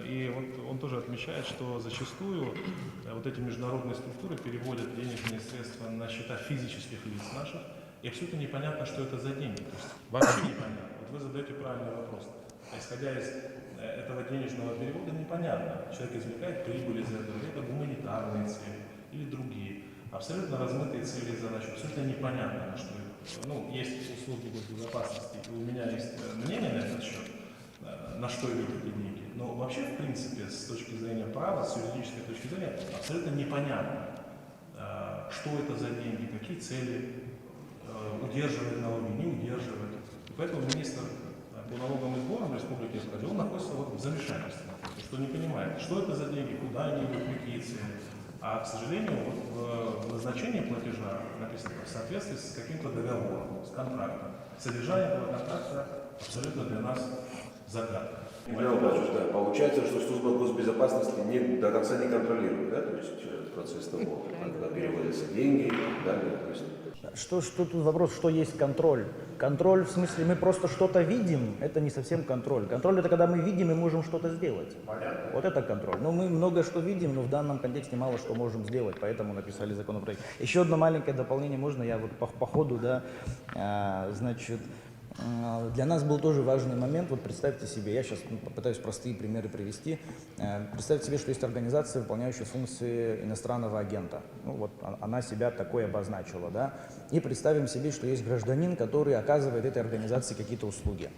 [SPEAKER 7] и вот он тоже отмечает, что зачастую вот эти международные структуры переводят денежные средства на счета физических лиц наших, и абсолютно непонятно, что это за деньги. То есть вообще непонятно. Вот вы задаете правильный вопрос. Исходя из этого денежного перевода, непонятно. Человек извлекает прибыль из этого, это гуманитарные цели или другие. Абсолютно размытые цели и задачи, абсолютно непонятно, что это. Ну, есть услуги госбезопасности, и у меня есть мнение на этот счет, на что идут эти деньги. Но вообще, в принципе, с точки зрения права, с юридической точки зрения, абсолютно непонятно, что это за деньги, какие цели удерживать налоги, не удерживать. И поэтому министр по налоговым сборам Республики Абхазия, он находится вот в замешательстве, что не понимает, что это за деньги, куда они идут, какие цели. А, к сожалению, вот в назначении платежа написано в соответствии с каким-то договором, с контрактом. Содержание этого контракта абсолютно для нас загадка.
[SPEAKER 8] Михаил Павлович, да, получается, что служба госбезопасности до конца не контролирует, да, то есть процесс того, когда переводятся деньги и так далее. То есть...
[SPEAKER 4] Что тут вопрос, что есть контроль? Контроль, в смысле, мы просто что-то видим, это не совсем контроль. Контроль — это когда мы видим и можем что-то сделать. Понятно. Вот это контроль. Но мы много что видим, но в данном контексте мало что можем сделать, поэтому написали законопроект. Еще одно маленькое дополнение можно? Я вот по ходу, да, значит... Для нас был тоже важный момент, вот представьте себе, я сейчас попытаюсь простые примеры привести, представьте себе, что есть организация, выполняющая функции иностранного агента, ну вот она себя такой обозначила, да, и представим себе, что есть гражданин, который оказывает этой организации какие-то услуги.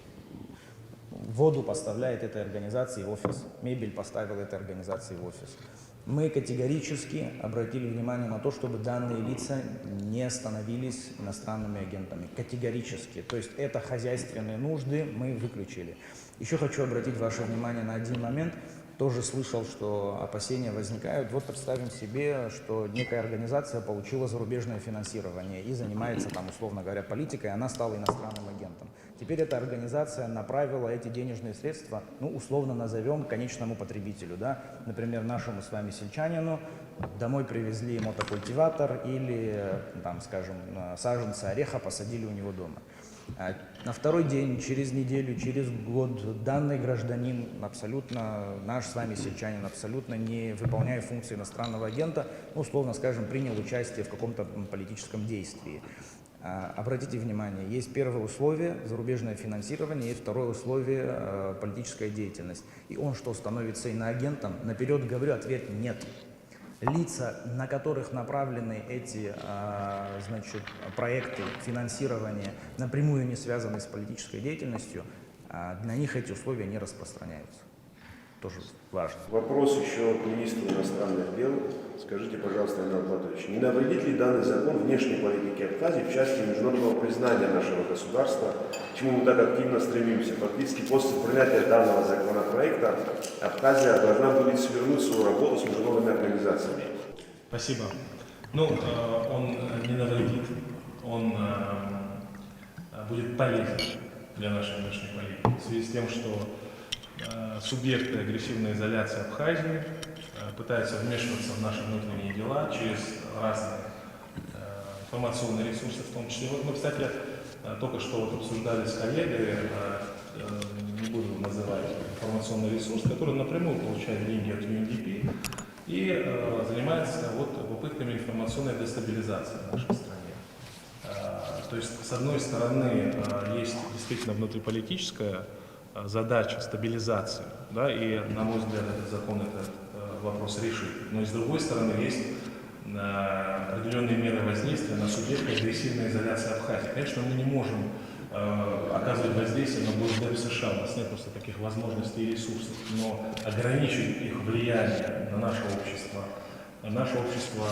[SPEAKER 4] Воду поставляет этой организации в офис, мебель поставил этой организации в офис. Мы категорически обратили внимание на то, чтобы данные лица не становились иностранными агентами. Категорически. То есть это хозяйственные нужды мы выключили. Еще хочу обратить ваше внимание на один момент. Тоже слышал, что опасения возникают. Вот представим себе, что некая организация получила зарубежное финансирование и занимается там, условно говоря, политикой, она стала иностранным агентом. Теперь эта организация направила эти денежные средства, ну, условно назовем, конечному потребителю, да, например, нашему с вами сельчанину, домой привезли мотокультиватор или, там, скажем, саженцы ореха посадили у него дома. На второй день, через неделю, через год данный гражданин, абсолютно наш с вами сельчанин, абсолютно не выполняя функции иностранного агента, ну, условно скажем, принял участие в каком-то политическом действии. Обратите внимание, есть первое условие – зарубежное финансирование, есть второе условие – политическая деятельность. И он что, становится иноагентом? Наперед говорю, ответ – нет. Лица, на которых направлены эти значит, проекты финансирования, напрямую не связаны с политической деятельностью, для них эти условия не распространяются. Тоже важно.
[SPEAKER 8] Вопрос еще к министру иностранных дел. Скажите, пожалуйста, Иван Платович, не навредит ли данный закон внешней политики Абхазии в части международного признания нашего государства, к чему мы так активно стремимся? Фактически после принятия данного законопроекта Абхазия должна будет свернуть свою работу с международными организациями.
[SPEAKER 7] Спасибо. Ну, он не навредит, он будет полезен для нашей внешней политики в связи с тем, что субъекты агрессивной изоляции Абхазии пытаются вмешиваться в наши внутренние дела через разные информационные ресурсы в том числе. Вот мы, кстати, только что вот обсуждали с коллегой, не буду называть информационный ресурс, который напрямую получает деньги от UNDP и занимается вот попытками информационной дестабилизации в нашей стране. То есть, с одной стороны, есть действительно внутриполитическая задача стабилизации, да, и, на мой взгляд, этот закон этот вопрос решит. Но и с другой стороны, есть определенные меры воздействия на субъекты агрессивной изоляции Абхазии. Конечно, мы не можем оказывать воздействие на Госдеп США, у нас нет просто таких возможностей и ресурсов, но ограничить их влияние на наше общество наше общество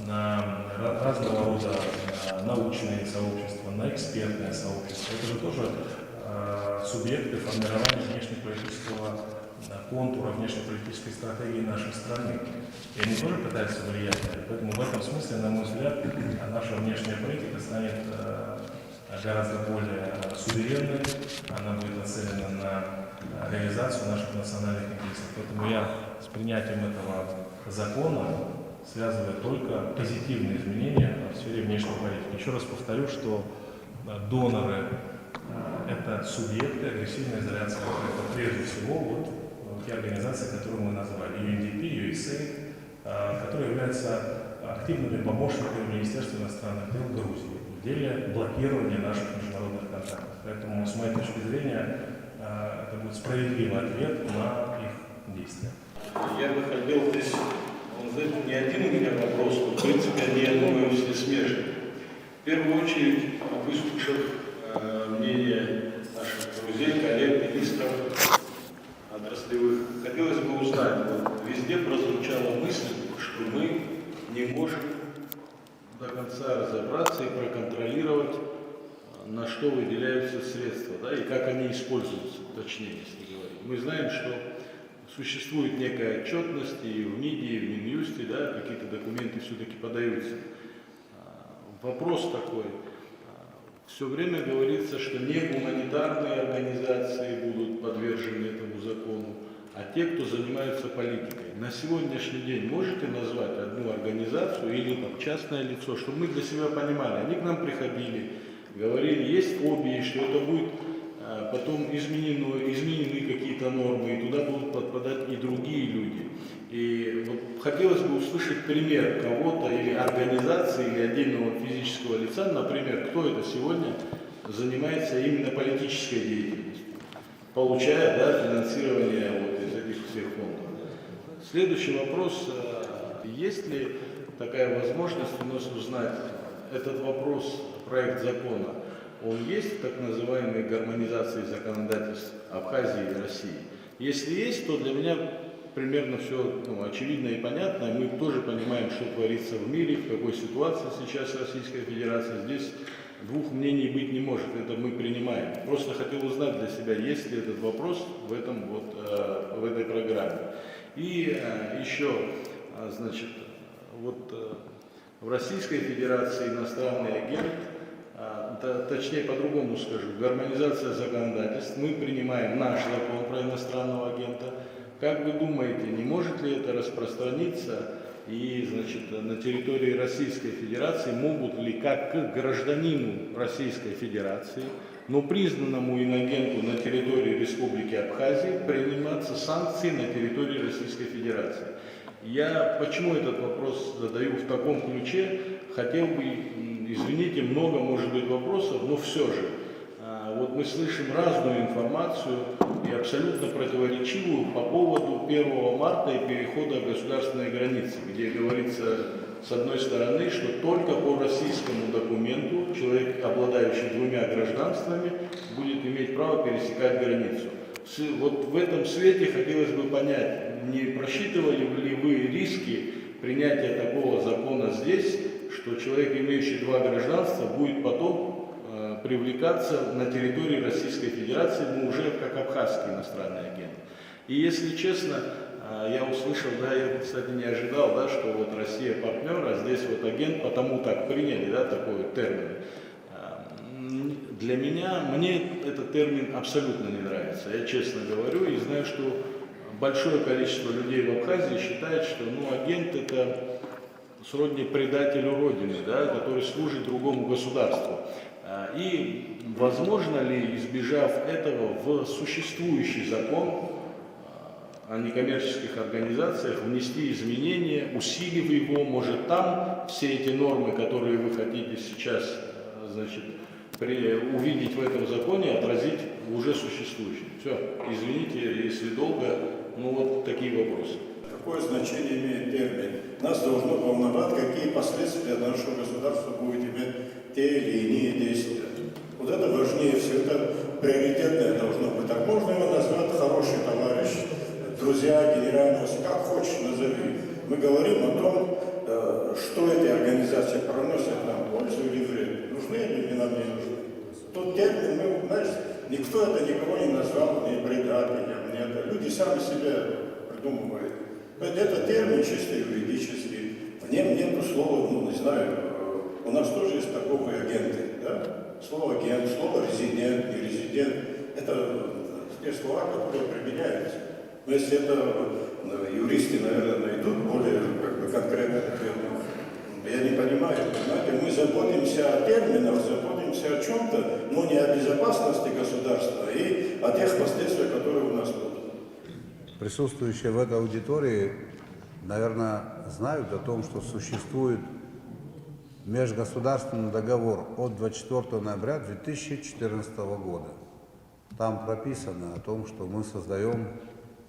[SPEAKER 7] на разного рода научные сообщества, на экспертное сообщество. Это же тоже субъекты формирования внешнеполитического контура, внешнеполитической стратегии нашей страны. И они тоже пытаются влиять на это. Поэтому в этом смысле, на мой взгляд, наша внешняя политика станет гораздо более суверенной, она будет нацелена на реализацию наших национальных интересов. Поэтому я с принятием этого закона связываю только позитивные изменения в сфере внешней политики. Еще раз повторю, что доноры – это субъекты агрессивной изоляции. Это прежде всего вот те организации, которые мы назвали, UNDP, USAID, которые являются активными помощниками Министерства иностранных дел Грузии в деле блокирования наших международных контактов. Поэтому, с моей точки зрения, это будет справедливый ответ на их действия.
[SPEAKER 9] Я бы хотел здесь, знаете, не один у меня вопрос, но, в принципе, они, я думаю, все смежны. В первую очередь, выслушав мнение наших друзей, коллег, министров отраслевых, хотелось бы узнать, вот, везде прозвучала мысль, что мы не можем до конца разобраться и проконтролировать, на что выделяются средства, да, и как они используются, точнее, если говорить. Мы знаем, что существует некая отчетность и в МИДе, и в Минюсте, да, какие-то документы все-таки подаются. Вопрос такой. Все время говорится, что не гуманитарные организации будут подвержены этому закону, а те, кто занимаются политикой. На сегодняшний день можете назвать одну организацию или там, частное лицо, чтобы мы для себя понимали, они к нам приходили, говорили, есть фобии, что это будет потом изменены какие-то нормы, и туда будут подпадать и другие люди. И вот хотелось бы услышать пример кого-то или организации, или отдельного физического лица, например, кто это сегодня занимается именно политической деятельностью, получая, да, финансирование вот из этих всех фондов. Следующий вопрос. Есть ли такая возможность у нас узнать этот вопрос, проект закона, он есть в так называемой гармонизации законодательств Абхазии и России? Если есть, то для меня примерно все очевидно и понятно. Мы тоже понимаем, что творится в мире, в какой ситуации сейчас Российская Федерация. Здесь двух мнений быть не может, это мы принимаем. Просто хотел узнать для себя, есть ли этот вопрос в этой программе. И еще, значит, вот в Российской Федерации иностранный агент, точнее по-другому скажу, гармонизация законодательств, мы принимаем наш закон про иностранного агента. Как вы думаете, не может ли это распространиться и, значит, на территории Российской Федерации могут ли как к гражданину Российской Федерации, но признанному инагенту на территории Республики Абхазия, приниматься санкции на территории Российской Федерации? Я почему этот вопрос задаю в таком ключе? Хотел бы, извините, много может быть вопросов, но все же. Вот мы слышим разную информацию и абсолютно противоречивую по поводу 1 марта и перехода государственной границы, где говорится, с одной стороны, что только по российскому документу человек, обладающий двумя гражданствами, будет иметь право пересекать границу. Вот в этом свете хотелось бы понять, не просчитывали ли вы риски принятия такого закона здесь, что человек, имеющий два гражданства, будет потом привлекаться на территории Российской Федерации, но уже как абхазский иностранный агент. И если честно, я услышал, да, я, кстати, не ожидал, да, что вот Россия партнер, а здесь вот агент, потому так приняли, да, такой термин. Для меня, мне этот термин абсолютно не нравится, я честно говорю, и знаю, что большое количество людей в Абхазии считает, что агент это сродни предателю Родины, да, который служит другому государству. И возможно ли, избежав этого, в существующий закон о некоммерческих организациях внести изменения, усилив его, может там все эти нормы, которые вы хотите сейчас, значит, увидеть в этом законе, отразить в уже существующем. Все, извините, если долго, вот такие вопросы.
[SPEAKER 10] Какое значение имеет термин? Нас должно волновать, какие последствия для нашего государства будет иметь те или иные действия. Вот это важнее всего, это приоритетное должно быть. Так можно его назвать хороший товарищ, друзья, генерального, как хочешь назови. Мы говорим о том, что эти организации проносят нам пользу или вред, нужны или нам не нужны. Тот термин, мы, знаешь, никто это никого не назвал, ни предателем, ни это. Люди сами себя придумывают. Это термин чисто юридический. В нем нету слова, ну, не знаю, у нас тоже есть торговые агенты, да? Слово агент, слово резидент, не резидент. Это те слова, которые применяются. Но если это юристы, наверное, найдут более конкретный ответ, я не понимаю. Понимаете, мы заботимся о терминах, заботимся о чем-то, но не о безопасности государства и о тех последствиях, которые у нас будут.
[SPEAKER 2] Присутствующие в этой аудитории, наверное, знают о том, что существует межгосударственный договор от 24 ноября 2014 года. Там прописано о том, что мы создаем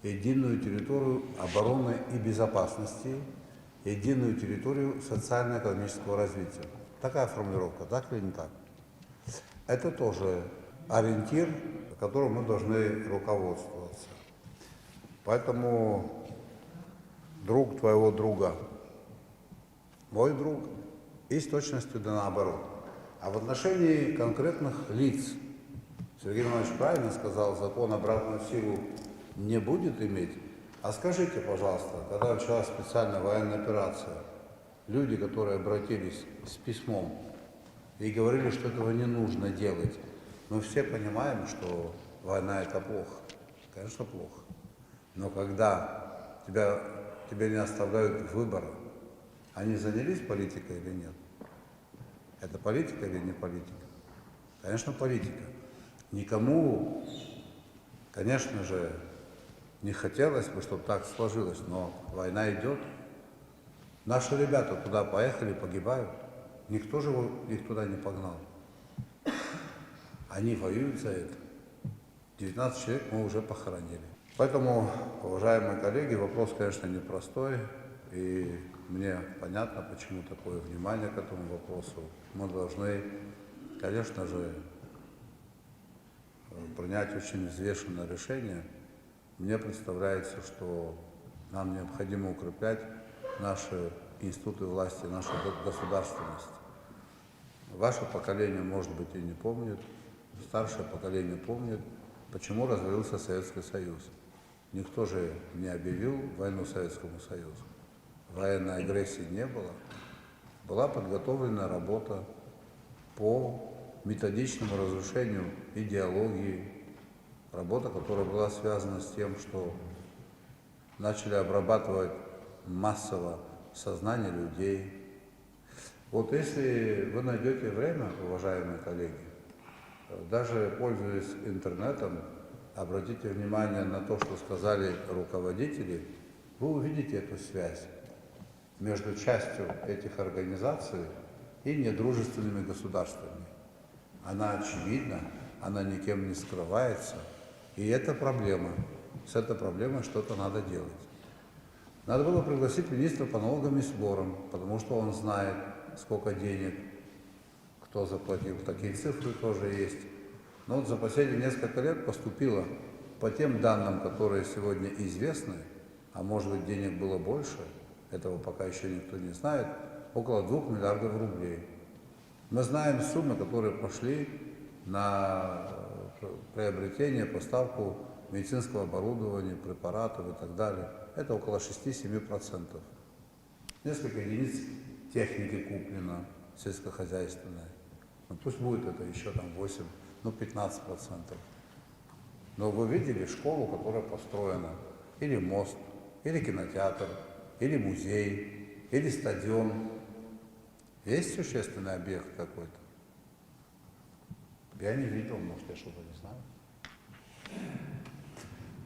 [SPEAKER 2] единую территорию обороны и безопасности, единую территорию социально-экономического развития. Такая формулировка, так или не так? Это тоже ориентир, которым мы должны руководствоваться. Поэтому друг твоего друга, мой друг, и с точностью да наоборот. А в отношении конкретных лиц, Сергей Иванович правильно сказал, закон обратную силу не будет иметь. А скажите, пожалуйста, когда началась специальная военная операция, люди, которые обратились с письмом и говорили, что этого не нужно делать, мы все понимаем, что война это плохо. Конечно, плохо. Но когда тебя не оставляют выбора, они занялись политикой или нет? Это политика или не политика? Конечно, политика. Никому, конечно же, не хотелось бы, чтобы так сложилось, но война идет. Наши ребята туда поехали, погибают. Никто же их туда не погнал. Они воюют за это. 19 человек мы уже похоронили. Поэтому, уважаемые коллеги, вопрос, конечно, непростой. И мне понятно, почему такое внимание к этому вопросу. Мы должны, конечно же, принять очень взвешенное решение. Мне представляется, что нам необходимо укреплять наши институты власти, нашу государственность. Ваше поколение, может быть, и не помнит, старшее поколение помнит, почему развалился Советский Союз. Никто же не объявил войну Советскому Союзу. Военной агрессии не было. Была подготовлена работа по методичному разрушению идеологии, работа, которая была связана с тем, что начали обрабатывать массово сознание людей. Вот если вы найдете время, уважаемые коллеги, даже пользуясь интернетом, обратите внимание на то, что сказали руководители, вы увидите эту связь между частью этих организаций и недружественными государствами. Она очевидна, она никем не скрывается, и это проблема. С этой проблемой что-то надо делать. Надо было пригласить министра по налогам и сборам, потому что он знает, сколько денег кто заплатил. Такие цифры тоже есть. Но вот за последние несколько лет поступило, по тем данным, которые сегодня известны, а может быть денег было больше, этого пока еще никто не знает, около 2 миллиардов рублей. Мы знаем суммы, которые пошли на приобретение, поставку медицинского оборудования, препаратов и так далее. Это около 6-7%. Несколько единиц техники куплено, сельскохозяйственной. Ну, пусть будет это еще там 8, ну 15%. Но вы видели школу, которая построена, или мост, или кинотеатр, или музей, или стадион. Есть существенный объект какой-то? Я не видел, может, я что-то не знаю.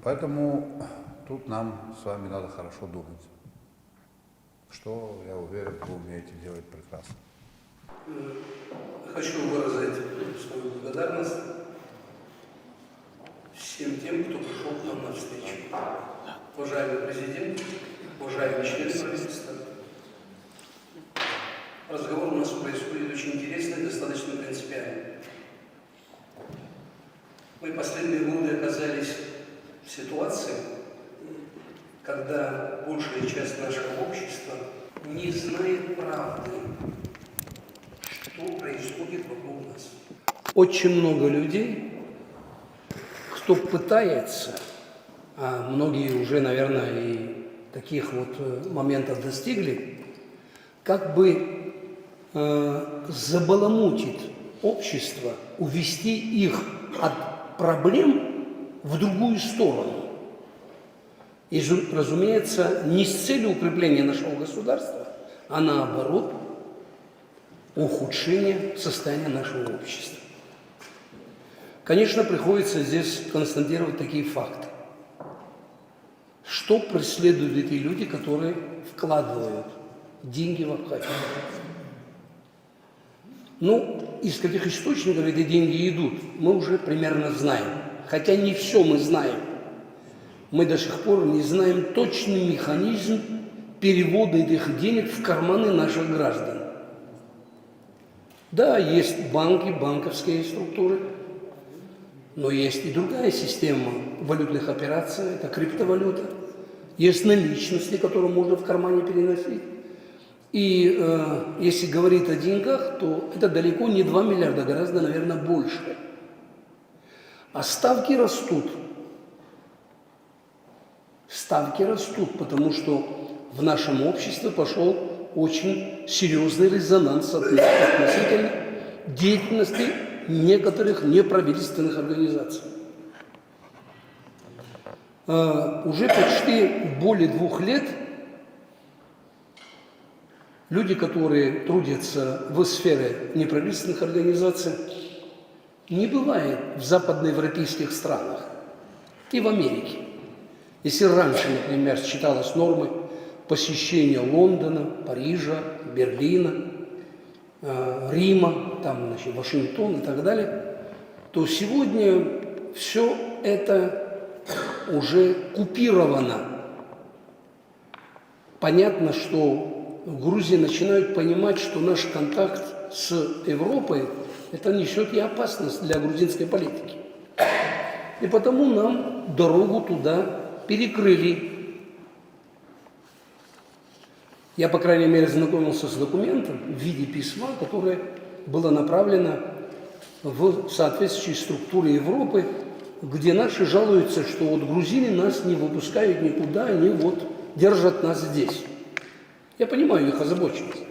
[SPEAKER 2] Поэтому тут нам с вами надо хорошо думать, что, я уверен, вы умеете делать прекрасно.
[SPEAKER 11] Хочу выразить свою благодарность всем тем, кто пришел к нам на встречу. Уважаемый президент, уважаемые члены правительства, разговор у нас происходит очень интересный, достаточно принципиальный. Мы последние годы оказались в ситуации, когда большая часть нашего общества не знает правды, что происходит вокруг нас. Очень много людей, кто пытается, а многие уже, наверное, и таких вот моментов достигли, как бы забаламутить общество, увести их от проблем в другую сторону. И, разумеется, не с целью укрепления нашего государства, а наоборот, ухудшения состояния нашего общества. Конечно, приходится здесь констатировать такие факты. Что преследуют эти люди, которые вкладывают деньги в Абхазию? Ну, из каких источников эти деньги идут, мы уже примерно знаем. Хотя не все мы знаем. Мы до сих пор не знаем точный механизм перевода этих денег в карманы наших граждан. Да, есть банки, банковские структуры, но есть и другая система валютных операций, это криптовалюта. Есть наличности, которые можно в кармане переносить. И если говорить о деньгах, то это далеко не 2 миллиарда, гораздо, наверное, больше. А ставки растут. Ставки растут, потому что в нашем обществе пошел очень серьезный резонанс относительно деятельности некоторых неправительственных организаций. Уже почти более 2 лет люди, которые трудятся в сфере неправительственных организаций, не бывает в западноевропейских странах и в Америке. Если раньше, например, считалось нормой посещения Лондона, Парижа, Берлина, Рима, там, значит, Вашингтон и так далее, то сегодня все это уже купировано. Понятно, что в Грузии начинают понимать, что наш контакт с Европой это несет и опасность для грузинской политики. И потому нам дорогу туда перекрыли. Я, по крайней мере, знакомился с документом в виде письма, которое было направлено в соответствующей структуре Европы, где наши жалуются, что вот грузины нас не выпускают никуда, они вот держат нас здесь. Я понимаю их озабоченность.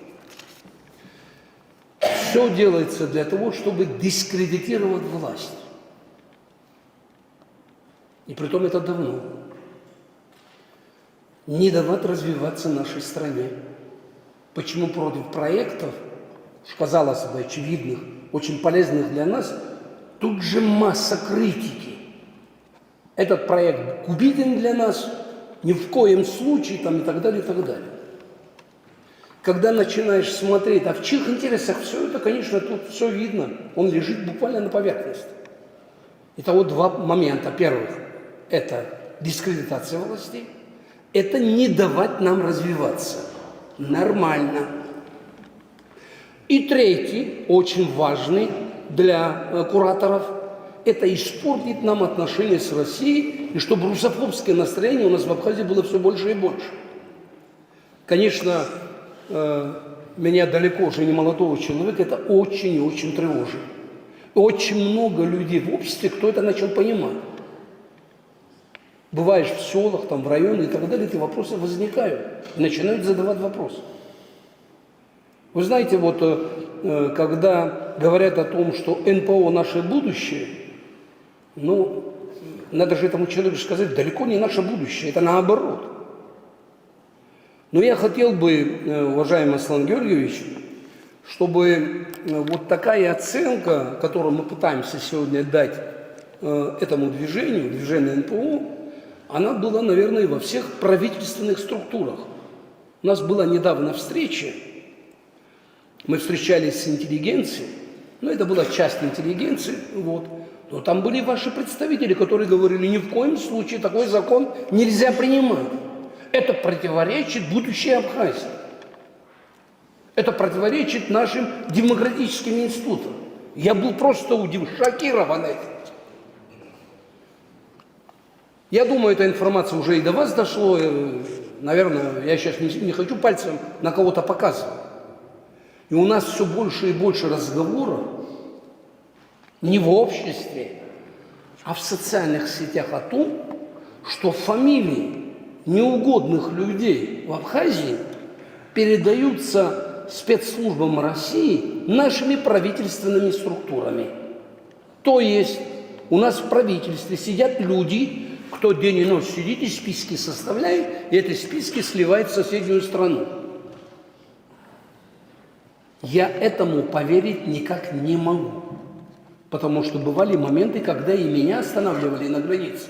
[SPEAKER 11] Все делается для того, чтобы дискредитировать власть. И притом это давно. Не давать развиваться нашей стране. Почему против проектов, казалось бы, очевидных, очень полезных для нас, тут же масса критики. Этот проект губителен для нас, ни в коем случае, там, и так далее, и так далее. Когда начинаешь смотреть, а в чьих интересах все это, конечно, тут все видно, он лежит буквально на поверхности. Итого 2 момента. Первых, это дискредитация властей, это не давать нам развиваться. Нормально. И третий, очень важный для кураторов, это испортить нам отношения с Россией, и чтобы русофобское настроение у нас в Абхазии было все больше и больше. Конечно, меня далеко уже не молодого человека, это очень и очень тревожит. Очень много людей в обществе, кто это начал понимать. Бываешь в селах, там, в районе и так далее, эти вопросы возникают. И начинают задавать вопросы. Вы знаете, вот когда говорят о том, что НПО наше будущее, ну, надо же этому человеку сказать, далеко не наше будущее, это наоборот. Но я хотел бы, уважаемый Аслан Георгиевич, чтобы вот такая оценка, которую мы пытаемся сегодня дать этому движению НПО, она была, наверное, во всех правительственных структурах. У нас была недавно встреча, мы встречались с интеллигенцией, но это была часть интеллигенции, вот. Но там были ваши представители, которые говорили, ни в коем случае такой закон нельзя принимать. Это противоречит будущей Абхазии. Это противоречит нашим демократическим институтам. Я был просто шокирован этим. Я думаю, эта информация уже и до вас дошла. наверное, я сейчас не хочу пальцем на кого-то показывать. И у нас все больше и больше разговоров не в обществе, а в социальных сетях о том, что фамилии неугодных людей в Абхазии передаются спецслужбам России нашими правительственными структурами. То есть у нас в правительстве сидят люди, кто день и ночь сидит и списки составляет, и эти списки сливает в соседнюю страну. Я этому поверить никак не могу. Потому что бывали моменты, когда и меня останавливали на границе.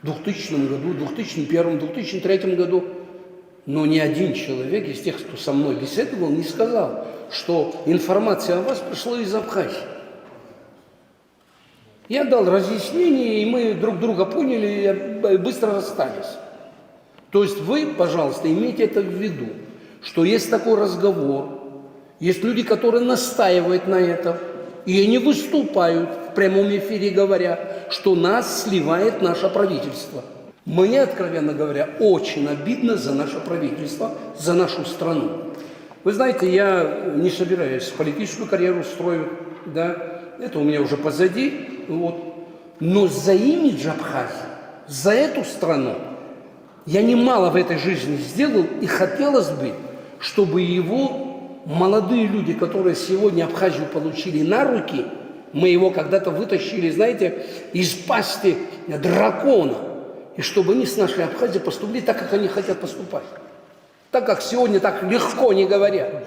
[SPEAKER 11] В 2000 году, 2001, 2003 году. Но ни один человек из тех, кто со мной беседовал, не сказал, что информация о вас пришла из Абхазии. Я дал разъяснение, и мы друг друга поняли, и быстро расстались. То есть вы, пожалуйста, имейте это в виду, что есть такой разговор, есть люди, которые настаивают на этом, и они выступают в прямом эфире, говоря, что нас сливает наше правительство. Мне, откровенно говоря, очень обидно за наше правительство, за нашу страну. Вы знаете, я не собираюсь политическую карьеру строить, да, это у меня уже позади, вот. Но за имидж Абхазии, за эту страну я немало в этой жизни сделал, и хотелось бы, чтобы его молодые люди, которые сегодня Абхазию получили на руки, мы его когда-то вытащили, знаете, из пасти дракона, и чтобы они с нашей Абхазией поступили так, как они хотят поступать. Так, как сегодня так легко не говорят.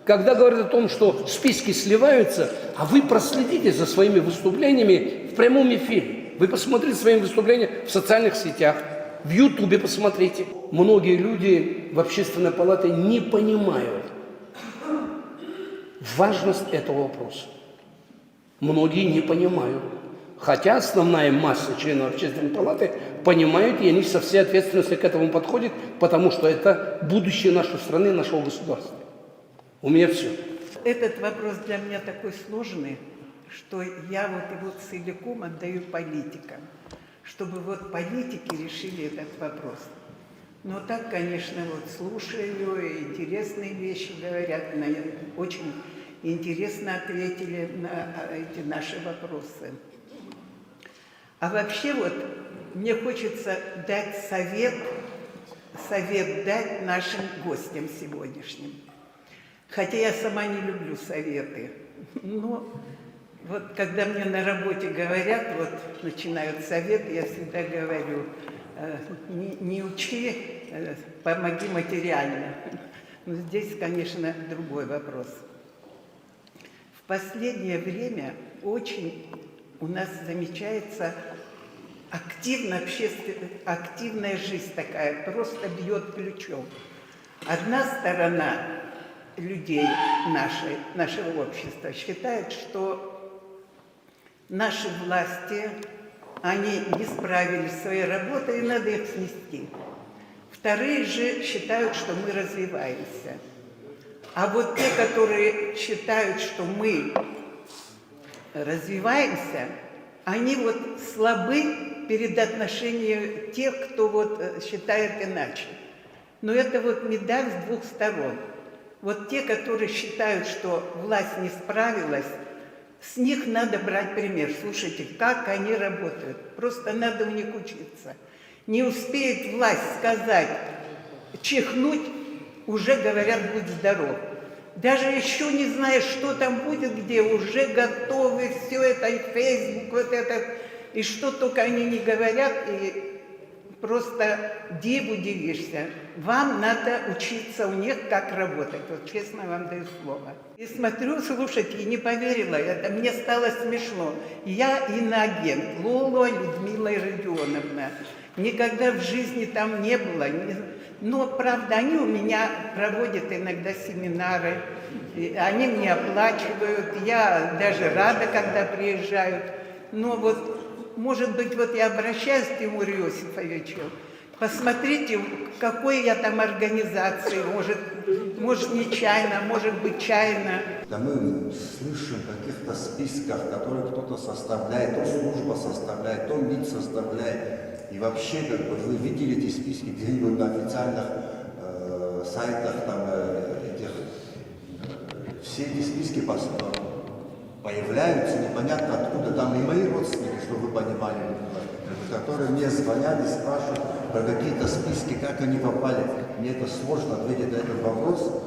[SPEAKER 11] Когда говорят о том, что списки сливаются, а вы проследите за своими выступлениями в прямом эфире. Вы посмотрите свои выступления в социальных сетях, в Ютубе посмотрите. Многие люди в общественной палате не понимают важность этого вопроса. Многие не понимают. Хотя основная масса членов общественной палаты понимают, и они со всей ответственностью к этому подходят, потому что это будущее нашей страны, нашего государства. У меня все.
[SPEAKER 12] Этот вопрос для меня такой сложный, что я вот его целиком отдаю политикам, чтобы вот политики решили этот вопрос. Но так, конечно, вот слушаю, интересные вещи говорят, очень интересно ответили на эти наши вопросы. А вообще вот мне хочется дать совет дать нашим гостям сегодняшним. Хотя я сама не люблю советы, но вот когда мне на работе говорят, вот начинают советы, я всегда говорю, не учи, помоги материально. Но здесь, конечно, другой вопрос. В последнее время очень у нас замечается активная жизнь такая, просто бьет ключом. Одна сторона людей нашего общества считает, что наши власти, они не справились со своей работой, и надо их снести. Вторые же считают, что мы развиваемся. А вот те, которые считают, что мы развиваемся, они вот слабы перед отношением тех, кто вот считает иначе. Но это вот медаль с двух сторон. Вот те, которые считают, что власть не справилась, с них надо брать пример. Слушайте, как они работают. Просто надо у них учиться. Не успеет власть сказать, чихнуть, уже говорят, будь здоров. Даже еще не зная, что там будет, где уже готовы все это, и Facebook, вот это, и что только они не говорят, и просто диву дивишься. Вам надо учиться у них, как работать. Вот честно вам даю слово. И смотрю, слушайте, и не поверила, это мне стало смешно. Я иноагент, Лоло Людмила Родионовна. Никогда в жизни там не было. Но, правда, они у меня проводят иногда семинары, они мне оплачивают, я даже рада, когда приезжают. Но вот, может быть, вот я обращаюсь к Тимуру Иосифовичу, посмотрите, какой я там организации, может нечаянно, может быть чайно.
[SPEAKER 6] Да мы слышим о каких-то списках, которые кто-то составляет, то служба составляет, то МИД составляет. И вообще, как бы, вы видели эти списки где-нибудь на официальных сайтах, там, все эти списки появляются, непонятно откуда, там и мои родственники, чтобы вы понимали, которые мне звонят и спрашивают про какие-то списки, как они попали. Мне это сложно ответить на этот вопрос.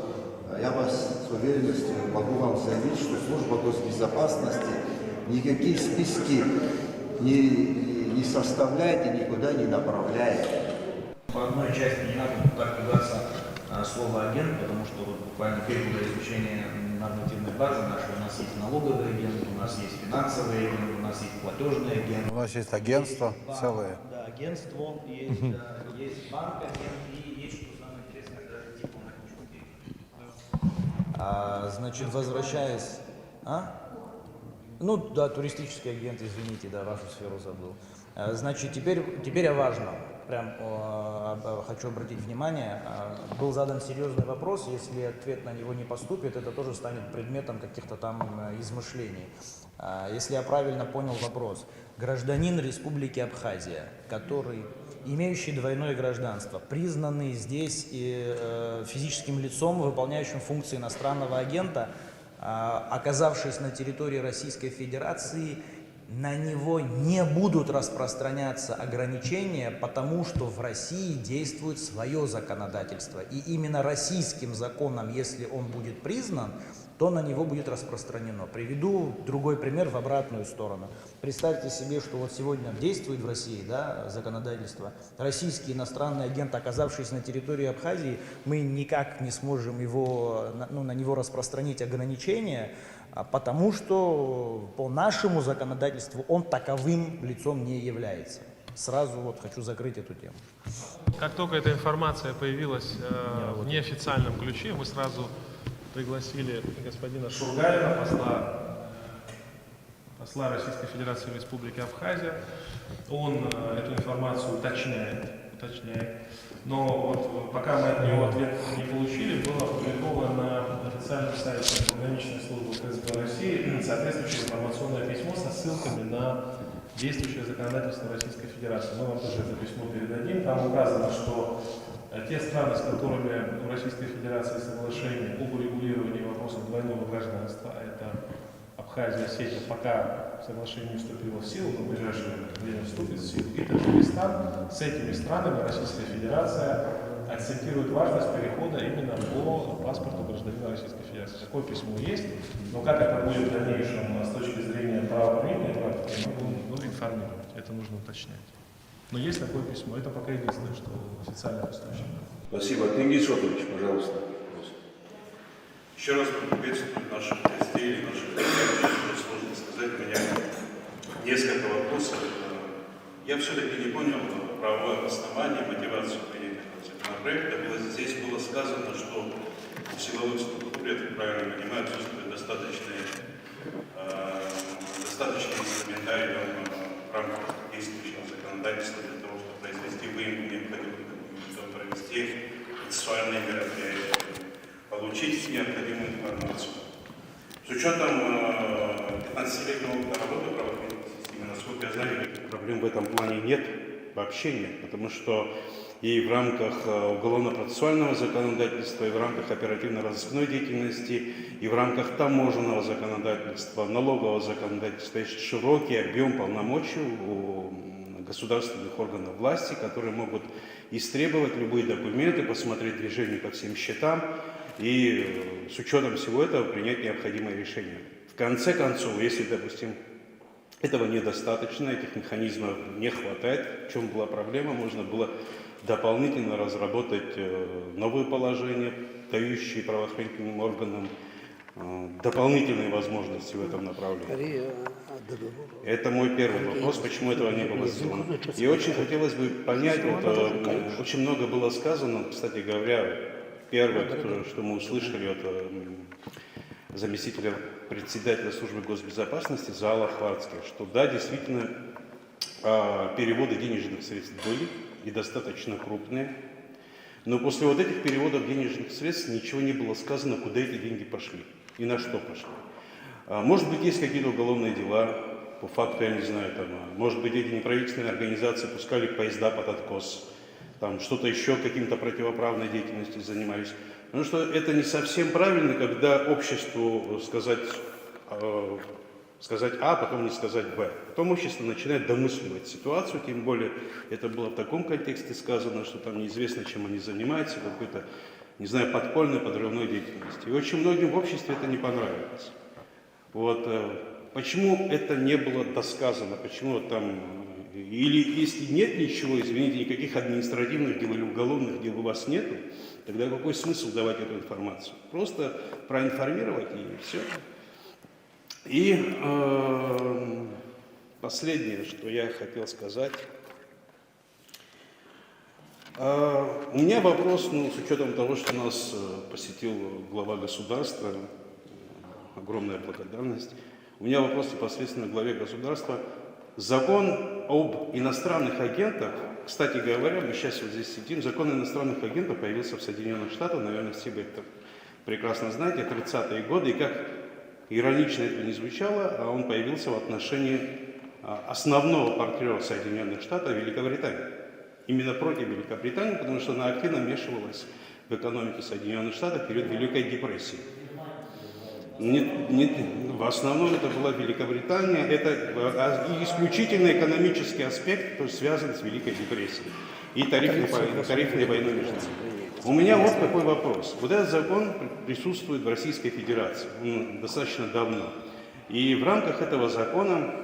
[SPEAKER 6] Я вас с уверенностью могу вам заявить, что служба госбезопасности никакие списки не составляет и никуда не направляет.
[SPEAKER 4] По одной части не надо так ругаться слово агент, потому что вот буквально перед изучения нормативной базы нашей у нас есть налоговый агент, у нас есть финансовый агент, у нас есть платежный агент.
[SPEAKER 2] У нас есть агентство целое.
[SPEAKER 4] Да, агентство, есть, есть банк агент и есть, что самое интересное, даже типа значит, возвращаясь... Ну да, туристический агент, извините, да, вашу сферу забыл. Значит, теперь о важном. Прям хочу обратить внимание. Был задан серьезный вопрос, если ответ на него не поступит, это тоже станет предметом каких-то там измышлений. Если я правильно понял вопрос, гражданин Республики Абхазия, который, имеющий двойное гражданство, признанный здесь физическим лицом, выполняющим функции иностранного агента, оказавшись на территории Российской Федерации, на него не будут распространяться ограничения, потому что в России действует свое законодательство. И именно российским законом, если он будет признан, то на него будет распространено. Приведу другой пример в обратную сторону. Представьте себе, что вот сегодня действует в России, да, законодательство. Российский иностранный агент, оказавшийся на территории Абхазии, мы никак не сможем на него распространить ограничения, потому что по нашему законодательству он таковым лицом не является. Сразу вот хочу закрыть эту тему.
[SPEAKER 7] Как только эта информация появилась в неофициальном ключе, мы сразу пригласили господина Шургалина, посла Российской Федерации в Республике Абхазия. Он эту информацию уточняет. Но вот пока мы от него ответ не получили, было опубликовано на официальном сайте пограничной службы ФСБ России соответствующее информационное письмо со ссылками на действующее законодательство Российской Федерации. Мы вам тоже это письмо передадим. Там указано, что те страны, с которыми у Российской Федерации соглашение об урегулировании вопросов двойного гражданства, это Абхазия, Осетия, пока соглашение не вступило в силу, но в ближайшее время вступит в силу, и Таджикистан, с этими странами Российская Федерация акцентирует важность перехода именно по паспорту гражданина Российской Федерации. Такое письмо есть, но как это будет в дальнейшем с точки зрения правоприменения практики, мы будем информировать, это нужно уточнять. Но есть такое письмо, это пока единственное, что официальных источников.
[SPEAKER 8] Спасибо. Тенгиз Шотович, пожалуйста.
[SPEAKER 9] Еще раз приветствую наших гостей, наших коллег. Сложно сказать, у меня несколько вопросов. Я все-таки не понял правовое основание, мотивацию принятия законопроекта. Здесь было сказано, что в силовой структуре, я так правильно понимаю, отсутствует достаточный инструментариум в рамках действующего законодательства для того, чтобы произвести выемку необходимых документов, провести процессуальные мероприятия, получить необходимую информацию. С учетом 15-летнего опыта работы в правоохранительной системе, насколько я знаю, проблем в этом плане нет, вообще нет, потому что и в рамках уголовно-процессуального законодательства, и в рамках оперативно-розыскной деятельности, и в рамках таможенного законодательства, налогового законодательства есть широкий объем полномочий у государственных органов власти, которые могут истребовать любые документы, посмотреть движение по всем счетам и с учетом всего этого принять необходимое решение. В конце концов, если, допустим, этого недостаточно, этих механизмов не хватает, в чем была проблема, можно было дополнительно разработать новые положения, дающие правоохранительным органам дополнительные возможности в этом направлении. Это мой первый вопрос, почему этого не было сделано. И очень хотелось бы понять, очень много было сказано, кстати говоря, первое, что мы услышали от заместителя председателя службы госбезопасности Заала Хварцкия, что да, действительно, переводы денежных средств были и достаточно крупные, но после вот этих переводов денежных средств ничего не было сказано, куда эти деньги пошли и на что пошли. Может быть, есть какие-то уголовные дела,
[SPEAKER 13] по факту, я не знаю, там, может быть, эти неправительственные организации пускали поезда под откос, там что-то еще каким-то противоправной деятельностью занимались. Потому что это не совсем правильно, когда обществу сказать А, потом не сказать Б. Потом общество начинает домысливать ситуацию, тем более это было в таком контексте сказано, что там неизвестно, чем они занимаются, какой-то, не знаю, подпольной, подрывной деятельностью. И очень многим в обществе это не понравилось. Вот. Почему это не было досказано, почему там, или если нет ничего, извините, никаких административных дел или уголовных дел у вас нету, тогда какой смысл давать эту информацию? Просто проинформировать и все. И последнее, что я хотел сказать. У меня вопрос, с учетом того, что нас посетил глава государства, огромная благодарность. У меня вопрос непосредственно к главе государства. Закон об иностранных агентах, кстати говоря, мы сейчас вот здесь сидим, закон иностранных агентов появился в Соединенных Штатах, наверное, все вы это прекрасно знаете, 30-е годы, и как иронично это не звучало, а он появился в отношении основного партнера Соединенных Штатов Великобритании. Именно против Великобритании, потому что она активно вмешивалась в экономику Соединенных Штатов в период Великой депрессии. В основном это была Великобритания, это исключительно экономический аспект, который связан с Великой депрессией и тарифной войной между ними. У меня вот такой вопрос. Вот этот закон присутствует в Российской Федерации достаточно давно. И в рамках этого закона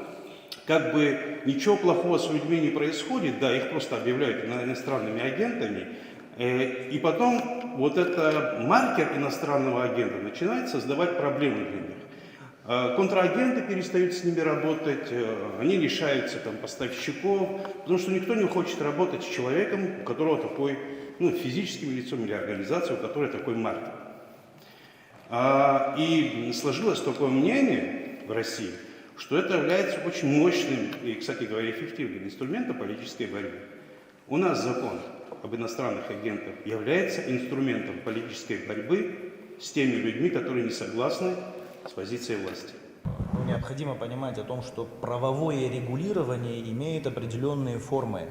[SPEAKER 13] как бы ничего плохого с людьми не происходит, да, их просто объявляют иностранными агентами, и потом вот этот маркер иностранного агента начинает создавать проблемы для них. Контрагенты перестают с ними работать, они лишаются там поставщиков, потому что никто не хочет работать с человеком, у которого такой, физическим лицом или организацией, у которой такой маркер. И сложилось такое мнение в России, что это является очень мощным и, кстати говоря, эффективным инструментом политической борьбы. У нас закон об иностранных агентах является инструментом политической борьбы с теми людьми, которые не согласны с позицией власти.
[SPEAKER 4] Необходимо понимать о том, что правовое регулирование имеет определенные формы.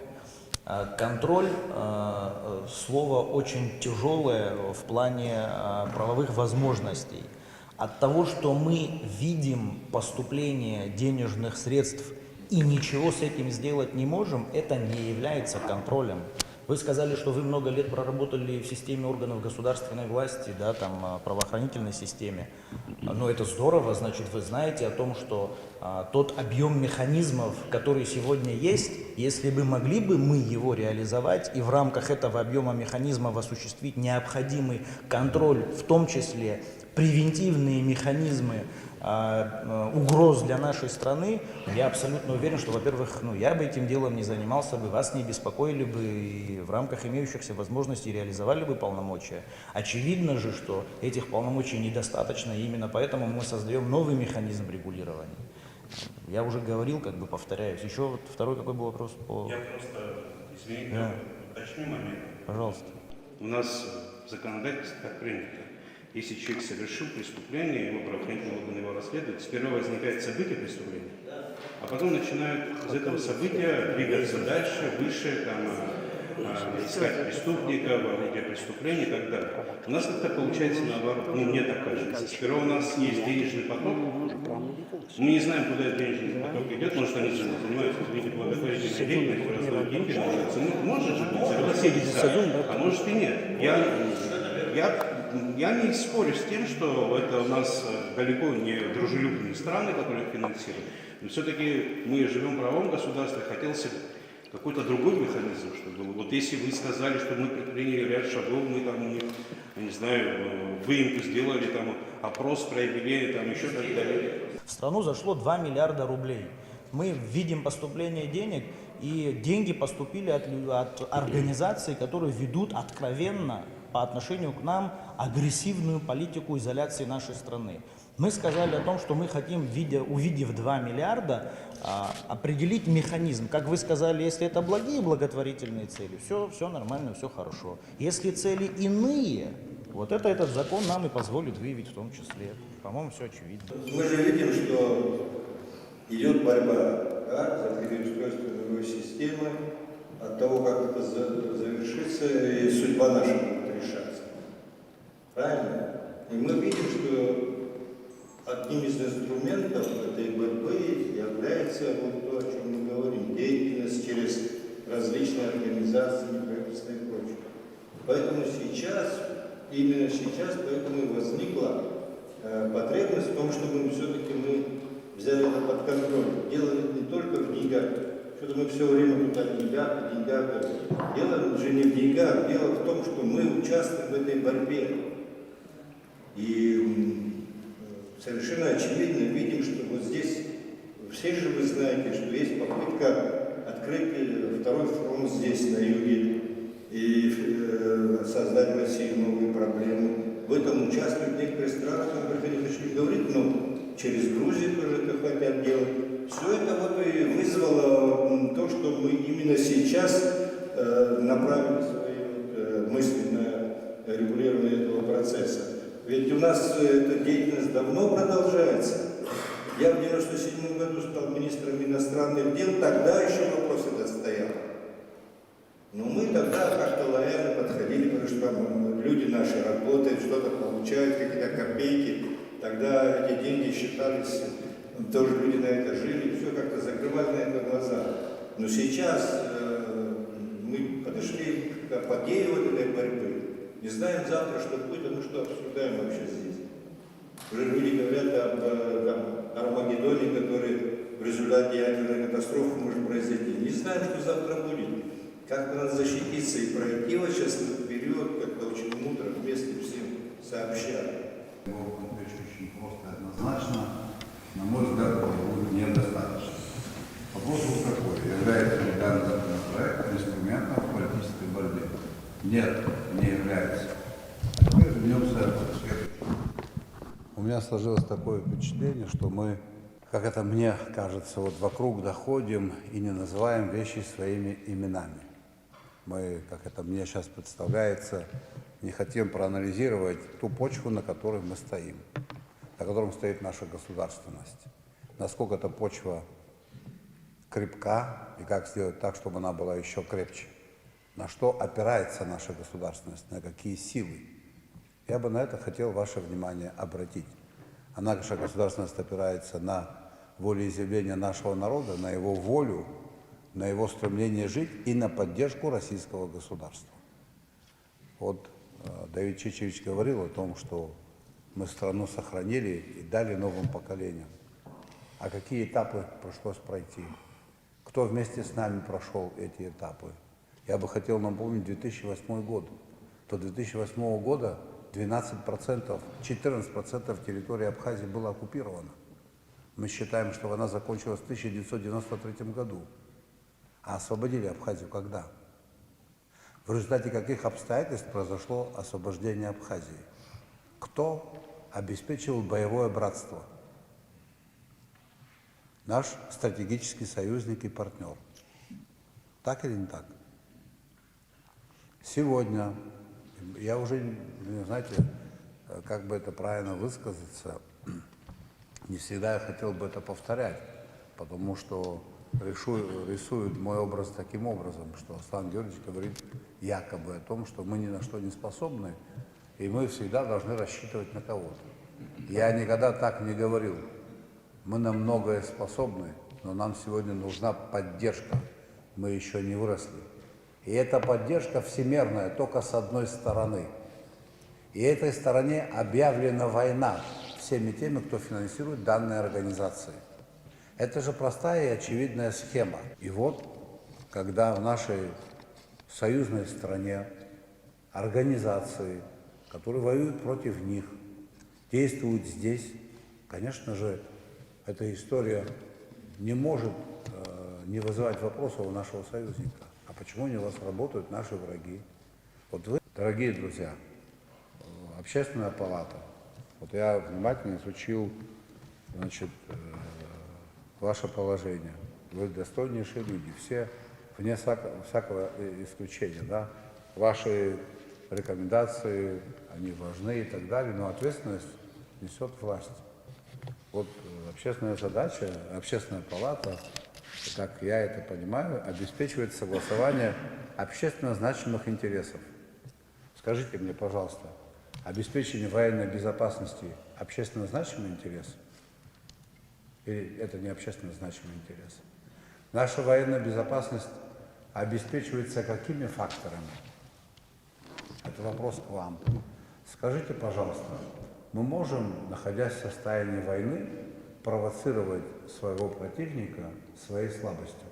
[SPEAKER 4] Контроль – слово очень тяжелое в плане правовых возможностей. От того, что мы видим поступление денежных средств и ничего с этим сделать не можем, это не является контролем. Вы сказали, что вы много лет проработали в системе органов государственной власти, да, там, правоохранительной системе. Но это здорово, значит, вы знаете о том, что тот объем механизмов, который сегодня есть, если бы могли бы мы его реализовать и в рамках этого объема механизмов осуществить необходимый контроль, в том числе превентивные механизмы угроз для нашей страны, я абсолютно уверен, что, во-первых, я бы этим делом не занимался бы, вас не беспокоили бы и в рамках имеющихся возможностей реализовали бы полномочия. Очевидно же, что этих полномочий недостаточно, и именно поэтому мы создаем новый механизм регулирования. Я уже говорил, повторяюсь. Еще вот второй какой был вопрос?
[SPEAKER 13] Я просто, извините, уточню момент.
[SPEAKER 4] Пожалуйста.
[SPEAKER 13] У нас в законодательстве так принято. Если человек совершил преступление, его правоохранительные органы его расследуют, сперва возникает событие преступления, а потом начинают из этого события двигаться дальше, выше, искать преступников, орудия преступления и так далее. У нас как-то получается наоборот, мне так кажется. Сперва у нас есть денежный поток, мы не знаем, куда этот денежный поток идет, может они занимаются, благотворительной деятельностью, раздают деньги, может же быть, согласитесь, а может и нет. Я не спорю с тем, что это у нас далеко не дружелюбные страны, которые финансируют. Но все-таки мы живем в правовом государстве, хотелось какой-то другой механизм, чтобы было. Вот если вы сказали, что мы предприняли ряд шагов, мы там, не знаю, выемку сделали, там, опрос провели, там еще так далее.
[SPEAKER 4] В страну зашло 2 миллиарда рублей. Мы видим поступление денег, и деньги поступили от организаций, которые ведут откровенно по отношению к нам агрессивную политику изоляции нашей страны. Мы сказали о том, что мы хотим, увидев 2 миллиарда, определить механизм. Как вы сказали, если это благие благотворительные цели, все нормально, все хорошо. Если цели иные, вот этот закон нам и позволит выявить в том числе. По-моему, все очевидно.
[SPEAKER 14] Мы же видим, что
[SPEAKER 5] идет борьба, да, за переустройство мировой системы, от того, как это завершится, и судьба наша будет решаться. Правильно? И мы видим, что одним из инструментов этой борьбы является вот то, о чем мы говорим, деятельность через различные организации, неправительственные и прочее. Поэтому сейчас, именно сейчас, поэтому и возникла потребность в том, чтобы все-таки мы взяли это под контроль. Дело не только в деньгах. Что-то мы все время тут о деньгах. Дело же не в деньгах, дело в том, что мы участвуем в этой борьбе. И совершенно очевидно видим, что вот здесь, все же вы знаете, что есть попытка открыть второй фронт здесь, на юге, и создать в России новые проблемы. В этом участвуют некоторые страны, о которых я не хочу говорить, но через Грузию тоже это хотят делать. Все это вот и вызвало то, что мы именно сейчас направили свои мысли на регулирование этого процесса. Ведь у нас эта деятельность давно продолжается. Я в 1997 году стал министром иностранных дел, тогда еще вопрос этот стоял. Но мы тогда как-то лояльно подходили, потому что там люди наши работают, что-то получают, какие-то копейки. Тогда эти деньги считались, тоже люди на это жили, все как-то закрывали на это глаза. Но сейчас мы подошли к апогею вот этой борьбы. Не знаем завтра, что будет, потому что обсуждаем вообще здесь. Уже люди говорят об Армагеддоне, который в результате ядерной катастрофы может произойти. Не знаем, что завтра будет. Как надо защититься и пройти вот сейчас этот период, как-то очень мудро вместе всем сообщать.
[SPEAKER 2] Его очень просто и однозначно, на мой взгляд, это будет недостаточно. Вопрос вот такой. Является ли данный законопроект инструментом политической борьбы? Нет, не является. Теперь вернемся к следующему. У меня сложилось такое впечатление, что мы, как это мне кажется, вот вокруг доходим и не называем вещи своими именами. Мы, как это мне сейчас представляется, не хотим проанализировать ту почву, на которой мы стоим, на котором стоит наша государственность. Насколько эта почва крепка и как сделать так, чтобы она была еще крепче. На что опирается наша государственность, на какие силы. Я бы на это хотел ваше внимание обратить. Наша государственность опирается на волеизъявление нашего народа, на его волю, на его стремление жить и на поддержку российского государства. Вот Давид Чичевич говорил о том, что мы страну сохранили и дали новым поколениям. А какие этапы пришлось пройти? Кто вместе с нами прошел эти этапы? Я бы хотел напомнить 2008 год. До 2008 года 12%, 14% территории Абхазии было оккупировано. Мы считаем, что война закончилась в 1993 году. А освободили Абхазию когда? В результате каких обстоятельств произошло освобождение Абхазии? Кто обеспечивал боевое братство? Наш стратегический союзник и партнер. Так или не так? Сегодня, я уже, знаете, как бы это правильно высказаться, не всегда я хотел бы это повторять, потому что рисуют мой образ таким образом, что Аслан Георгиевич говорит якобы о том, что мы ни на что не способны, и мы всегда должны рассчитывать на кого-то. Я никогда так не говорил. Мы на многое способны, но нам сегодня нужна поддержка. Мы еще не выросли. И эта поддержка всемирная только с одной стороны. И этой стороне объявлена война всеми теми, кто финансирует данные организации. Это же простая и очевидная схема. И вот, когда в нашей союзной стране организации, которые воюют против них, действуют здесь, конечно же, эта история не может не вызывать вопросов у нашего союзника. А почему не у вас работают наши враги? Вот вы, дорогие друзья, Общественная палата. Вот я внимательно изучил, значит, ваше положение. Вы достойнейшие люди, все вне всякого исключения, да. Ваши рекомендации, они важны и так далее, но ответственность несет власть. Вот Общественная задача, общественная палата, как я это понимаю, обеспечивает согласование общественно значимых интересов. Скажите мне, пожалуйста, обеспечение военной безопасности общественно значимый интерес? Или это не общественно значимый интерес? Наша военная безопасность обеспечивается какими факторами? Это вопрос к вам. Скажите, пожалуйста, мы можем, находясь в состоянии войны, провоцировать своего противника своей слабостью?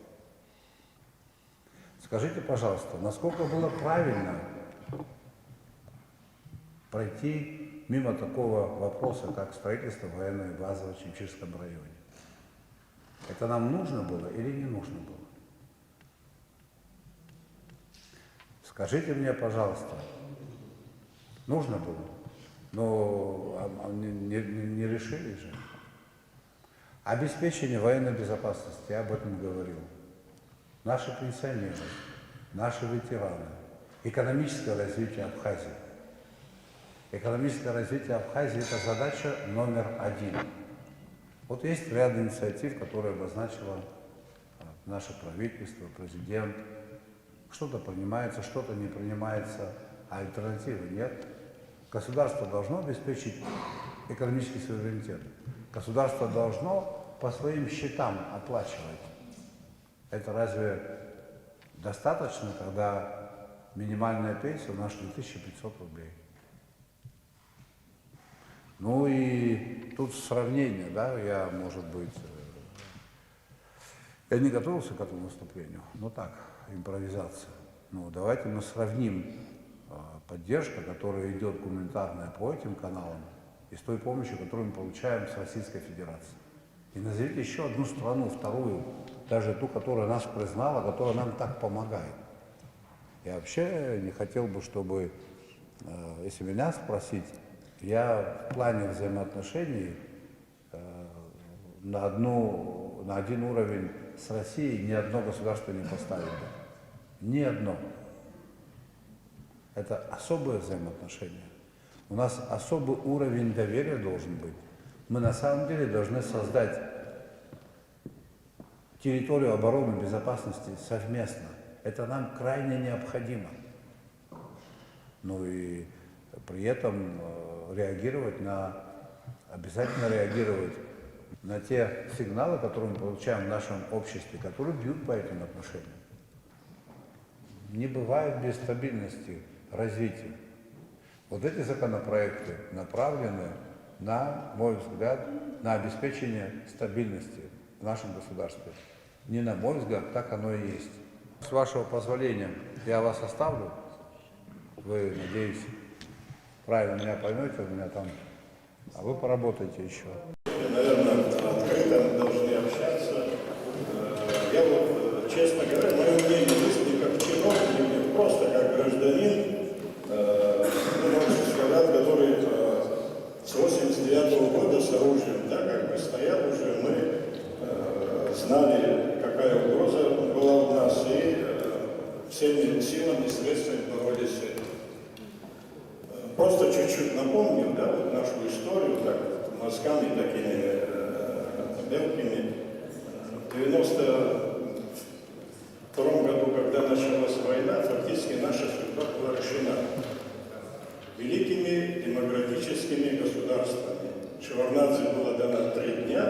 [SPEAKER 2] Скажите, пожалуйста, насколько было правильно пройти мимо такого вопроса, как строительство военной базы в Чимчирском районе? Это нам нужно было или не нужно было? Скажите мне, пожалуйста, нужно было, но не решили же. Обеспечение военной безопасности, я об этом говорил. Наши пенсионеры, наши ветераны, экономическое развитие Абхазии. Экономическое развитие Абхазии – это задача номер 1. Вот есть ряд инициатив, которые обозначило наше правительство, президент. Что-то принимается, что-то не принимается, а альтернативы нет. Государство должно обеспечить экономический суверенитет. Государство должно по своим счетам оплачивать. Это разве достаточно, когда минимальная пенсия у нас 2500 рублей? Ну и тут сравнение, да, я, может быть, я не готовился к этому выступлению, но так, импровизация. Ну, давайте мы сравним поддержку, которая идет гуманитарная по этим каналам, и с той помощью, которую мы получаем с Российской Федерации. И назовите еще одну страну, вторую, даже ту, которая нас признала, которая нам так помогает. Я вообще не хотел бы, чтобы, если меня спросить, я в плане взаимоотношений на один уровень с Россией ни одно государство не поставил бы. Ни одно. Это особые взаимоотношения. У нас особый уровень доверия должен быть. Мы на самом деле должны создать территорию обороны и безопасности совместно. Это нам крайне необходимо. Ну и при этом обязательно реагировать на те сигналы, которые мы получаем в нашем обществе, которые бьют по этим отношениям. Не бывает без стабильности развития. Вот эти законопроекты направлены, на мой взгляд, на обеспечение стабильности в нашем государстве. Не на мой взгляд, так оно и есть. С вашего позволения, я вас оставлю. Вы, надеюсь, правильно меня поймете, у меня там, а вы поработаете еще.
[SPEAKER 10] Наверное, открыто должны общаться. Я вот, честно говоря, мое мнение здесь не как чиновник, не просто как гражданин, можно сказать, который с 89 года с оружием, да, как бы стоял уже, мы знали, какая угроза была у нас, и всеми силами и средствами боролись с этим. Просто чуть-чуть напомню, да, вот нашу историю, так, мазками такими мелкими. В 92 году, когда началась война, фактически наша судьба была решена великими демократическими государствами. Шеварднадзе было дано 3 дня,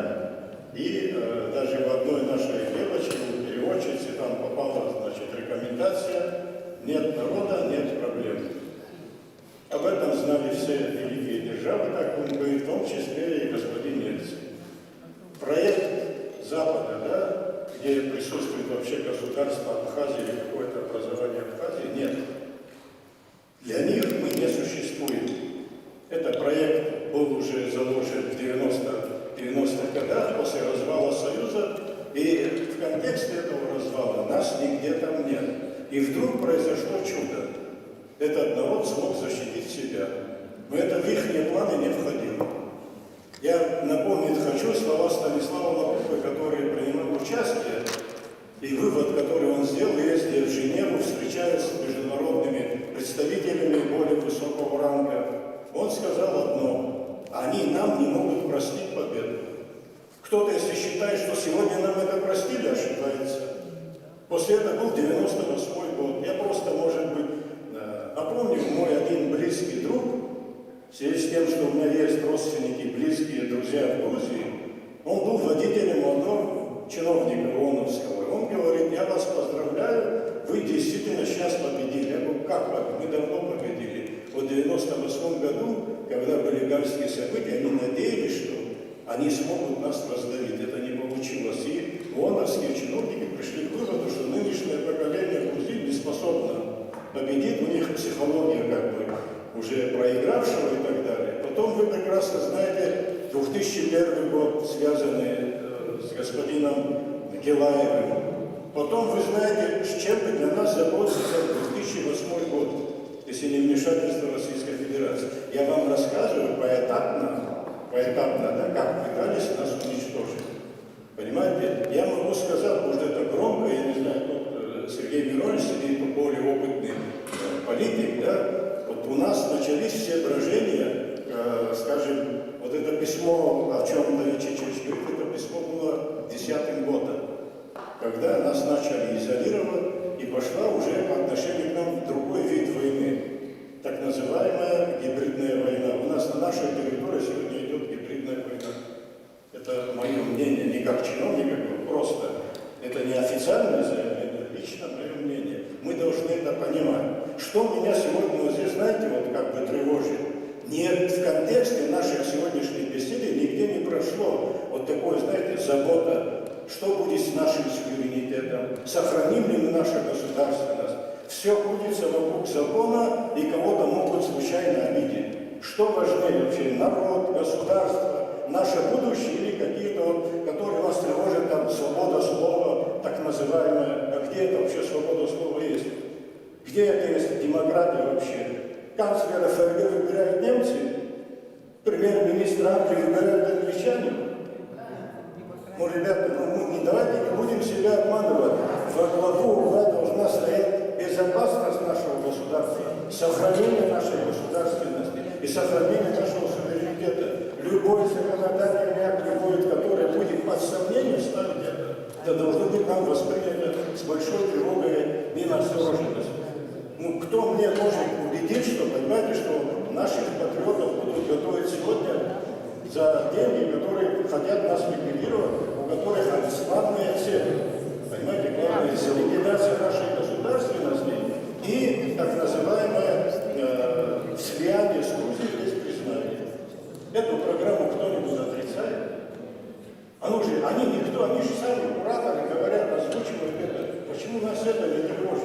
[SPEAKER 10] и даже в одной нашей девочке, переводчице, там попала, значит, рекомендация: нет народа, нет проблем. Об этом знали все великие державы, как он говорит, в том числе и господин Ельцин. Проект Запада, да, где присутствует вообще государство Абхазии или какое-то образование Абхазии, нет. Для них мы не существуем. Этот проект был уже заложен в 90-х годах после развала Союза, и в контексте этого развала нас нигде там нет. И вдруг произошло чудо. Этот народ смог защитить себя. Но это в их планы не входило. Я напомнить хочу слова Станислава Лопухи, который принимал участие, и вывод, который он сделал, ездя в Женеву, встречаясь с международными представителями более высокого ранга. Он сказал одно: они нам не могут простить победу. связи с тем, что у меня есть родственники, близкие, друзья в Грузии, он был водителем одного чиновника ООНовского. Он говорит: я вас поздравляю, вы действительно сейчас победили. Я говорю: как мы давно победили. В 1998 году, когда были гальские события, они надеялись, что они смогут нас раздавить. Это не получилось. И ООНовские чиновники пришли к выводу, что нынешнее поколение грузин не способно победить. У них психология как бы уже проигравшего и так далее. Потом вы прекрасно знаете 2001 год, связанный с господином Гилаевым. Потом вы знаете, с чем для нас закончился 2008 год, если не вмешательство Российской Федерации. Я вам рассказываю поэтапно, да, как пытались нас уничтожить. Понимаете? Я могу сказать, может это громко, я не знаю, тут Сергей Миронович сидит, более опытный политик, да, вот у нас начались все брожения, скажем, вот это письмо, о чем Чичевич говорит, это письмо было 2010 годом, когда нас начали изолировать, и пошла уже по отношению к нам другой вид войны, так называемая гибридная война. У нас на нашей территории сегодня идет гибридная война. Это мое мнение, не как чиновника, просто это не официальное заявление, это лично мое мнение. Мы должны это понимать. Что меня сегодня, вот здесь, знаете, вот как бы тревожит? Нет, в контексте наших сегодняшних беседы нигде не прошло вот такое, знаете, забота, что будет с нашим суверенитетом, сохраним ли мы нашу государственность. Все крутится вокруг закона, и кого-то могут случайно обидеть. Что важнее вообще, народ, государство, наше будущее или какие-то, вот, которые вас тревожат, там, свобода слова, так называемая. А где это вообще свобода слова есть? Где это есть демократия вообще? Канцлера ФРГ выбирают немцы, премьер-министра Англии выбирают англичане. Ну, ребята, мы давайте не будем себя обманывать. Во главу угла должна стоять безопасность нашего государства, сохранение нашей государственности и сохранение нашего суверенитета. Любой законодательный акт, который будет под сомнение ставить это должно быть нам воспринято с большой тревогой и настороженностью. Ну, кто мне может убедить, что, понимаете, что наших патриотов будут готовить сегодня за деньги, которые хотят нас ликвидировать, у которых славные цели. Понимаете, главное, ликвидация нашей государственности и так называемое слияние с Грузией без признания. Эту программу кто-нибудь отрицает? Они никто, они же сами кураторы говорят, озвучивают это. Почему нас это не тревожит?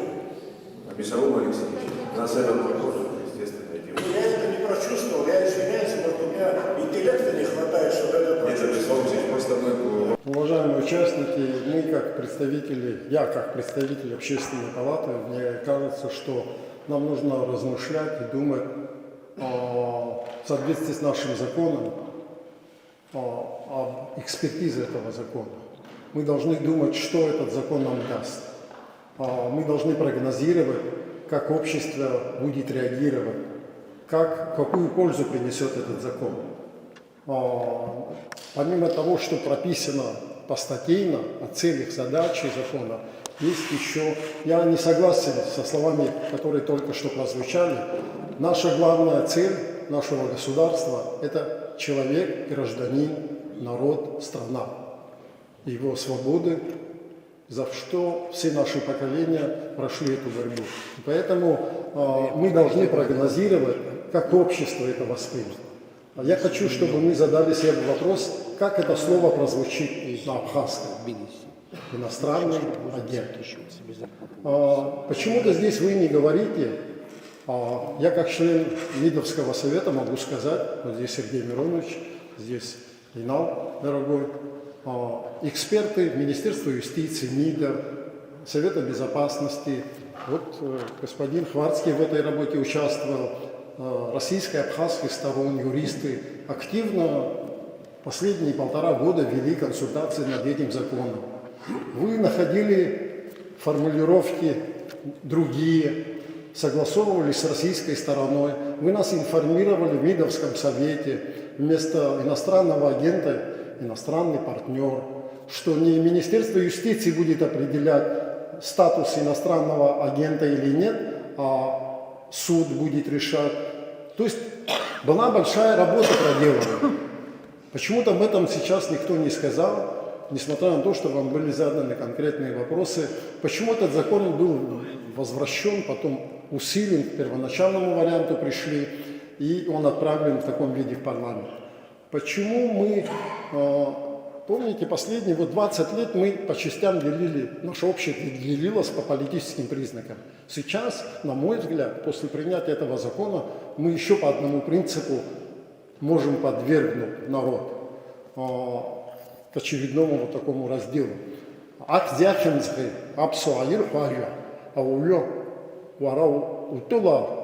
[SPEAKER 8] Бесаруб Алексеевич, нас это тоже, естественно, тема.
[SPEAKER 10] Я это не прочувствовал, я извиняюсь, может, у меня интеллекта не хватает, чтобы это прочувствовать.
[SPEAKER 14] Уважаемые участники, мы как представители, я как представитель Общественной палаты, мне кажется, что нам нужно размышлять и думать в соответствии с нашим законом, об экспертизе этого закона. Мы должны думать, что этот закон нам даст. Мы должны прогнозировать, как общество будет реагировать, какую пользу принесет этот закон. Помимо того, что прописано постатейно о целях, задачах закона, есть еще, я не согласен со словами, которые только что прозвучали, наша главная цель нашего государства – это человек, гражданин, народ, страна, его свободы, за что все наши поколения прошли эту борьбу. И поэтому мы должны прогнозировать, как общество это воспримет. Я хочу, чтобы мы задали себе вопрос, как это слово прозвучит на абхазском. Иностранный агент. Почему-то здесь вы не говорите, я как член Мидовского совета могу сказать, вот здесь Сергей Миронович, здесь Инал, дорогой, эксперты Министерства юстиции, МИДа, Совета безопасности, вот господин Хварцкий в этой работе участвовал, российской, абхазской сторон, юристы активно последние 1,5 года вели консультации над этим законом. Вы находили формулировки другие, согласовывались с российской стороной, вы нас информировали в МИДовском совете, вместо иностранного агента иностранный партнер, что не Министерство юстиции будет определять статус иностранного агента или нет, а суд будет решать, То есть была большая работа проделана. Почему-то об этом сейчас никто не сказал, несмотря на то, что вам были заданы конкретные вопросы. Почему этот закон был возвращен, потом усилен, к первоначальному варианту пришли, и он отправлен в таком виде в парламент. Почему мы, помните, последние 20 лет мы по частям делили, наше общество делилось по политическим признакам. Сейчас, на мой взгляд, после принятия этого закона, мы еще по одному принципу можем подвергнуть народ к очередному вот такому разделу. Акзяхензгы, абсуаир хваря, ауё, варау утула,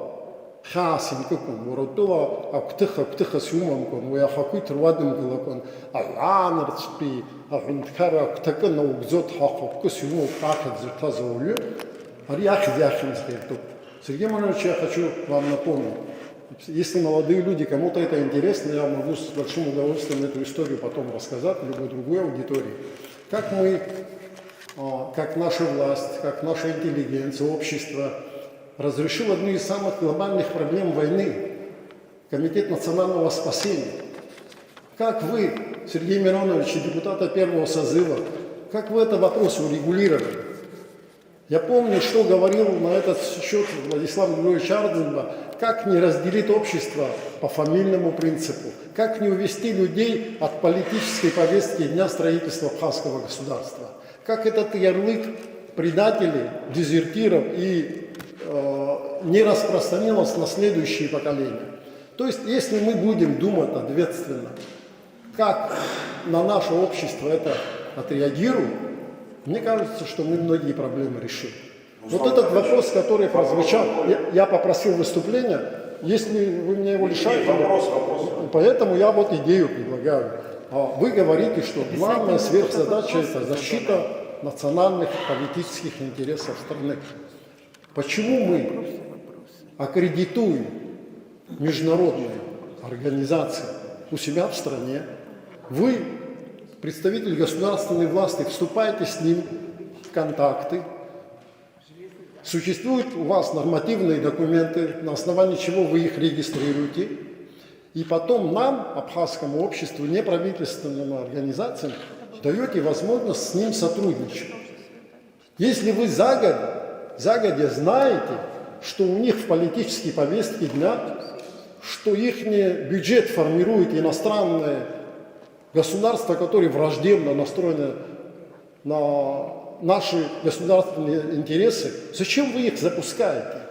[SPEAKER 14] хасинкукун, воротула, аптыха сюмамкун, уяхакуй трвадым гылакун, аланарцпи, ахунткара, ктакын аугзот хахакку сюму кахат зертазауё, арьяхзяхензгы. Сергей Маринович, я хочу вам напомнить, если молодые люди, кому-то это интересно, я могу с большим удовольствием эту историю потом рассказать в любой другой аудитории. Как мы, как наша власть, как наша интеллигенция, общество разрешил одну из самых глобальных проблем войны – Комитет национального спасения. Как вы, Сергей Миронович, депутата первого созыва, как вы этот вопрос урегулировали? Я помню, что говорил на этот счет Владислав Григорьевич Арденба, как не разделить общество по фамильному принципу, как не увести людей от политической повестки дня строительства абхазского государства, как этот ярлык предателей, дезертиров и не распространилось на следующие поколения. То есть, если мы будем думать ответственно, как на наше общество это отреагирует, мне кажется, что мы многие проблемы решим. Вот этот вопрос, который прозвучал, я попросил выступления, если вы меня его лишаете, поэтому я вот идею предлагаю. Вы говорите, что главная сверхзадача – это защита национальных политических интересов страны. Почему мы аккредитуем международные организации у себя в стране? Вы, представитель государственной власти, вступаете с ним в контакты. Существуют у вас нормативные документы, на основании чего вы их регистрируете. И потом нам, абхазскому обществу, неправительственным организациям, даете возможность с ним сотрудничать. Если вы загодя знаете, что у них в политической повестке дня, что их бюджет формирует иностранное государство, которое враждебно настроено на наши государственные интересы, зачем вы их запускаете?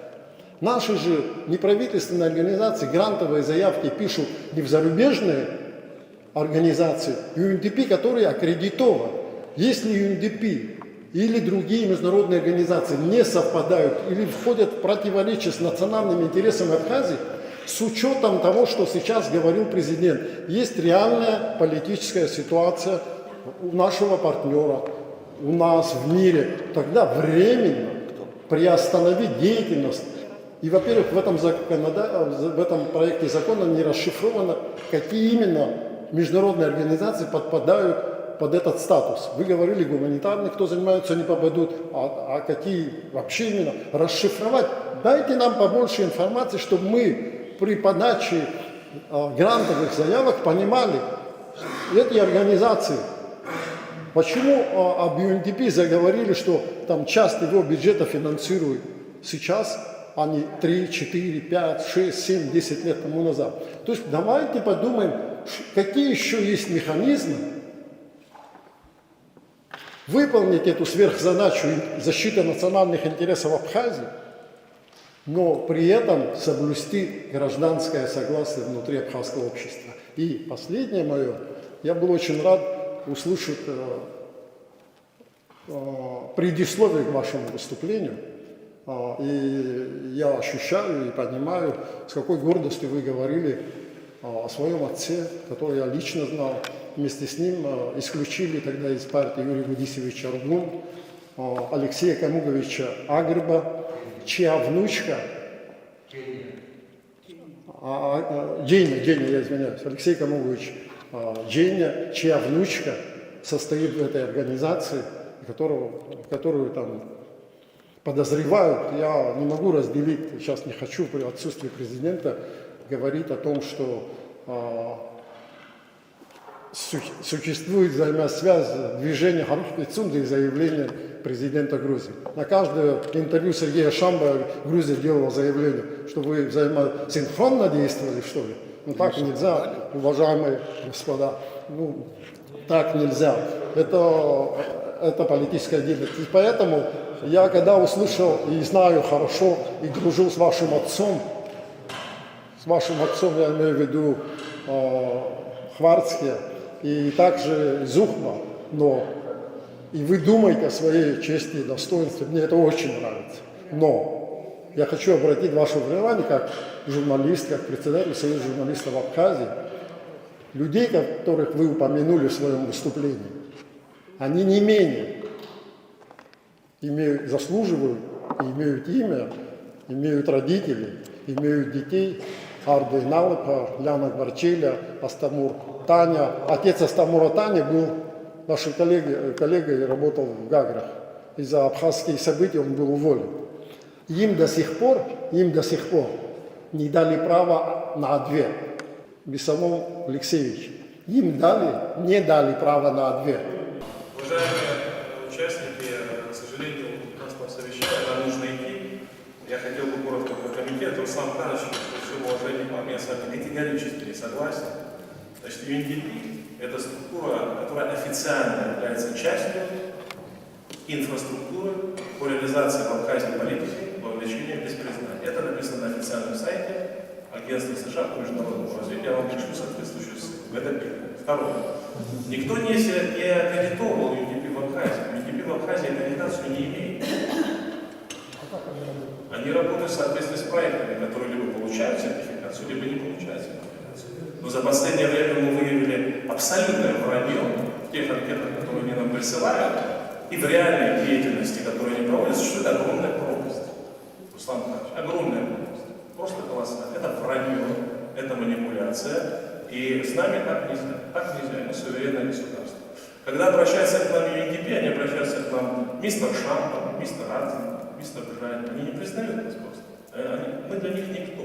[SPEAKER 14] Наши же неправительственные организации грантовые заявки пишут не в зарубежные организации, UNDP, которые аккредитованы. Если UNDP или другие международные организации не совпадают или входят в противоречие с национальными интересами Абхазии, с учетом того, что сейчас говорил президент, есть реальная политическая ситуация у нашего партнера, у нас в мире, тогда временно приостановить деятельность. И, во-первых, в этом проекте закона не расшифровано, какие именно международные организации подпадают под этот статус. Вы говорили, гуманитарные, кто занимается, не попадут, а какие вообще именно расшифровать. Дайте нам побольше информации, чтобы мы при подаче грантовых заявок понимали эти организации. Почему об UNDP заговорили, что там часть его бюджета финансирует сейчас, а не 3, 4, 5, 6, 7, 10 лет тому назад. То есть давайте подумаем, какие еще есть механизмы выполнить эту сверхзадачу защиты национальных интересов Абхазии, но при этом соблюсти гражданское согласие внутри абхазского общества. И последнее мое, я был очень рад услышать предисловие к вашему выступлению. И я ощущаю и понимаю, с какой гордостью вы говорили о своем отце, который я лично знал. Вместе с ним исключили тогда из партии Юрия Гудисевича Ругун, Алексея Камуговича Агрба, чья внучка, Дженя, я извиняюсь, Алексей Камугович Дженя, чья внучка состоит в этой организации, которую там подозревают, я не могу разделить, сейчас не хочу при отсутствии президента говорит о том, что существует взаимосвязь движения Харухи Цунды и заявления президента Грузии. На каждое интервью Сергея Шамба Грузия делала заявление, что вы взаимосинхронно действовали, что ли? Ну так нельзя, уважаемые господа. Ну, так нельзя. Это политическая деятельность. И поэтому я, когда услышал и знаю хорошо, и дружил с вашим отцом, я имею в виду Хварцке, и также Зухма, но и вы думаете о своей чести и достоинстве, мне это очень нравится. Но я хочу обратить ваше внимание, как журналист, как председатель Союза журналистов Абхазии, людей, которых вы упомянули в своем выступлении, они не менее заслуживают, имеют имя, имеют родителей, имеют детей. Арды Налыпа, Ляна Гварчиля, Астамур Таня. Отец Астамура Таня был нашим коллегой и работал в Гаграх. Из-за абхазских событий он был уволен. Им до сих пор не дали права на ответ. Бесамон Алексеевич, им не дали права на ответ.
[SPEAKER 7] Уважаемые участники, к сожалению, у нас там совещание, нам нужно идти. Я хотел бы коротко прокомментировать. Руслан Карович, при всем уважении к вам, я с вами категорически не согласен. Значит, UNDP – это структура, которая официально является частью инфраструктуры по реализации в Абхазии политики вовлечения без признания. Это написано на официальном сайте Агентства США по международному развитию. Я вам пишу соответствующую ссылку. Это первое. Второе. Никто не аккредитовал UNDP в Абхазии. UNDP в Абхазии аккредитацию не имеет. Они работают в соответствии с проектами, которые либо получают сертификацию, либо не получают сертификацию. Но за последнее время мы выявили абсолютное вранье в тех анкетах, которые они нам присылают, и в реальной деятельности, которую они проводят, существует огромная пропасть. Руслан Иванович, огромная пропасть. Просто колоссальная. Это вранье, это манипуляция. И с нами так нельзя. Так нельзя. Мы суверенное государство. Когда обращаются к нам UNDP, они обращаются к нам мистер Шампан, мистер Арден, мистер Бжайн. Они не признают нас просто. Мы для них никто.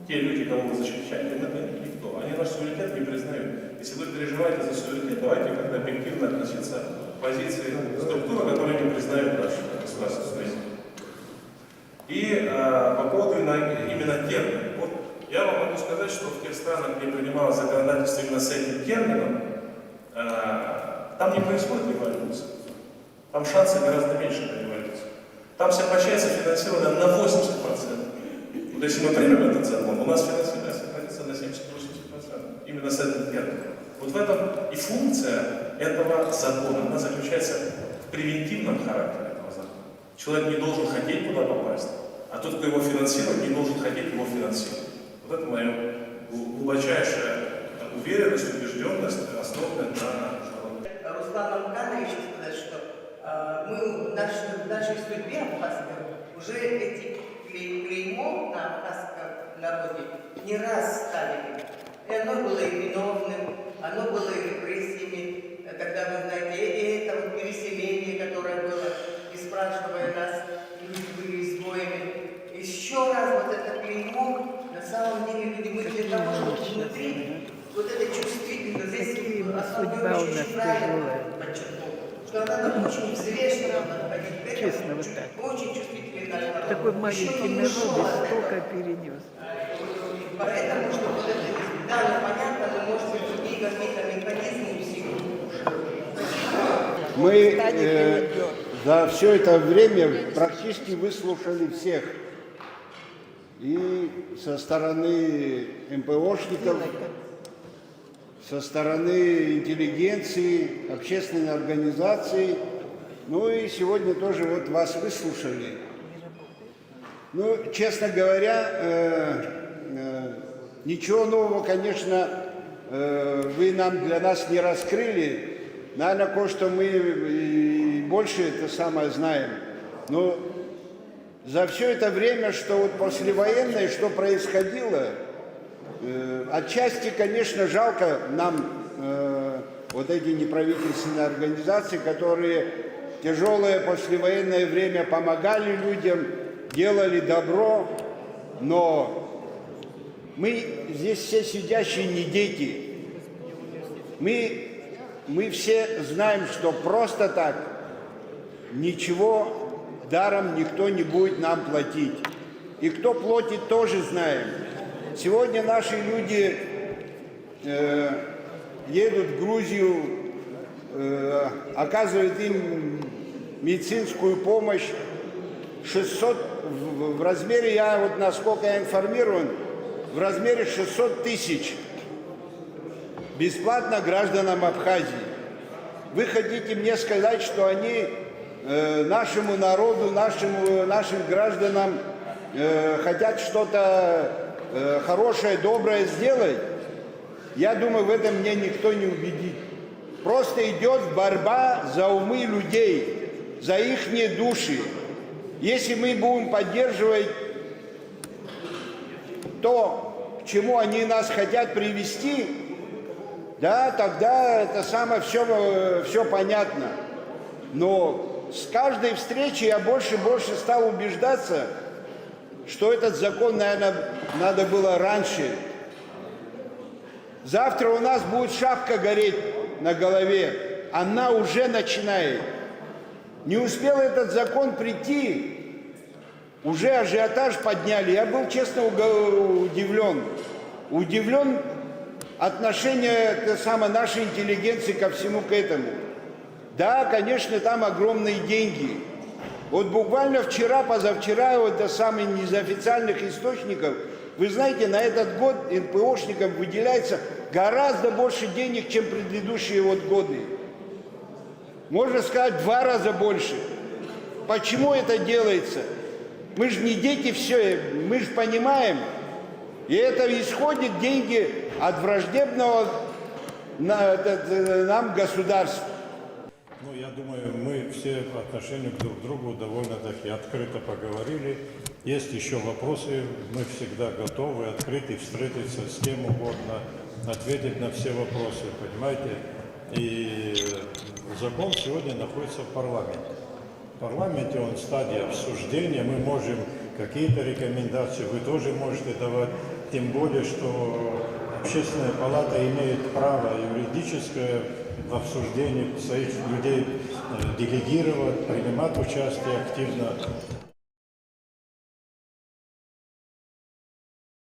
[SPEAKER 7] Те люди, кого вы защищаете, мы для них никто. Они наш суверенитет не признают. Если вы переживаете за суверенитет, давайте как-то объективно относиться к позиции структуры, которая не признает наше государство. И по поводу именно термина. Вот я вам могу сказать, что в тех странах, где принималось законодательство именно с этим термином, там не происходит революция. Там шансы гораздо меньше на революцию. Там вся получается финансирование на 80%. Вот если мы примем этот закон, у нас финансирование сократится на 70-80%. Именно с этим термином. Вот в этом и функция этого закона, она заключается в превентивном характере этого закона. Человек не должен хотеть туда попасть, а тот, кто его финансирует, не должен хотеть его финансировать. Вот это моя глубочайшая уверенность, убежденность, основанная на
[SPEAKER 1] Руслану Мкановичу сказать, что мы в нашей судьбе абхазской уже эти клеймо на абхазском народе не раз ставили. И оно было и виновным, оно было и репрессиями, когда, вы знаете, и это вот переселение, которое было, и спрашивая нас, люди были изгоями. Еще раз вот это клеймо, на самом деле, люди, мы для того, чтобы внутри вот это чувствительно, здесь особенно очень правильно подчеркнул, что надо очень взвешенно подходить к этому, очень чувствительный народ.
[SPEAKER 15] Такой маленький народ столько перенес.
[SPEAKER 1] Поэтому, что вот это да, ну понятно, но может быть другие какие-то механизмы усиливают.
[SPEAKER 16] Мы за все это время практически выслушали всех. И со стороны МПОшников, со стороны интеллигенции, общественной организации. Ну и сегодня тоже вот вас выслушали. Ну, честно говоря, ничего нового, конечно, вы для нас не раскрыли. Наверное, кое-что мы и больше это самое знаем. Но за все это время, что вот послевоенное, что происходило, отчасти, конечно, жалко нам вот эти неправительственные организации, которые в тяжелое послевоенное время помогали людям, делали добро, но Мы здесь все сидящие не дети. Мы все знаем, что просто так ничего даром никто не будет нам платить. И кто платит, тоже знаем. Сегодня наши люди едут в Грузию, оказывают им медицинскую помощь. 600 в размере, я вот насколько я информирован, в размере 600 тысяч бесплатно гражданам Абхазии. Вы хотите мне сказать, что они нашему народу, нашим гражданам хотят что-то хорошее, доброе сделать? Я думаю, в этом меня никто не убедит. Просто идет борьба за умы людей, за ихние души. Если мы будем поддерживать то, к чему они нас хотят привести, да, тогда это самое все понятно. Но с каждой встречи я больше и больше стал убеждаться, что этот закон, наверное, надо было раньше. Завтра у нас будет шапка гореть на голове. Она уже начинает. Не успел этот закон прийти, уже ажиотаж подняли. Я был, честно, удивлен. Удивлен отношение нашей интеллигенции ко всему к этому. Да, конечно, там огромные деньги. Вот буквально вчера, позавчера, вот из официальных источников, вы знаете, на этот год НПОшникам выделяется гораздо больше денег, чем предыдущие годы. Можно сказать, в 2 раза больше. Почему это делается? Мы же не дети все, мы же понимаем. И это исходит деньги от враждебного нам государства.
[SPEAKER 10] Ну, я думаю, мы все по отношению друг к другу довольно-таки открыто поговорили. Есть еще вопросы, мы всегда готовы, открыты, встретиться с кем угодно, ответить на все вопросы, понимаете? И закон сегодня находится в парламенте. В парламенте он в стадии обсуждения, мы можем какие-то рекомендации, вы тоже можете давать, тем более, что Общественная палата имеет право юридическое в обсуждении своих людей делегировать, принимать участие активно.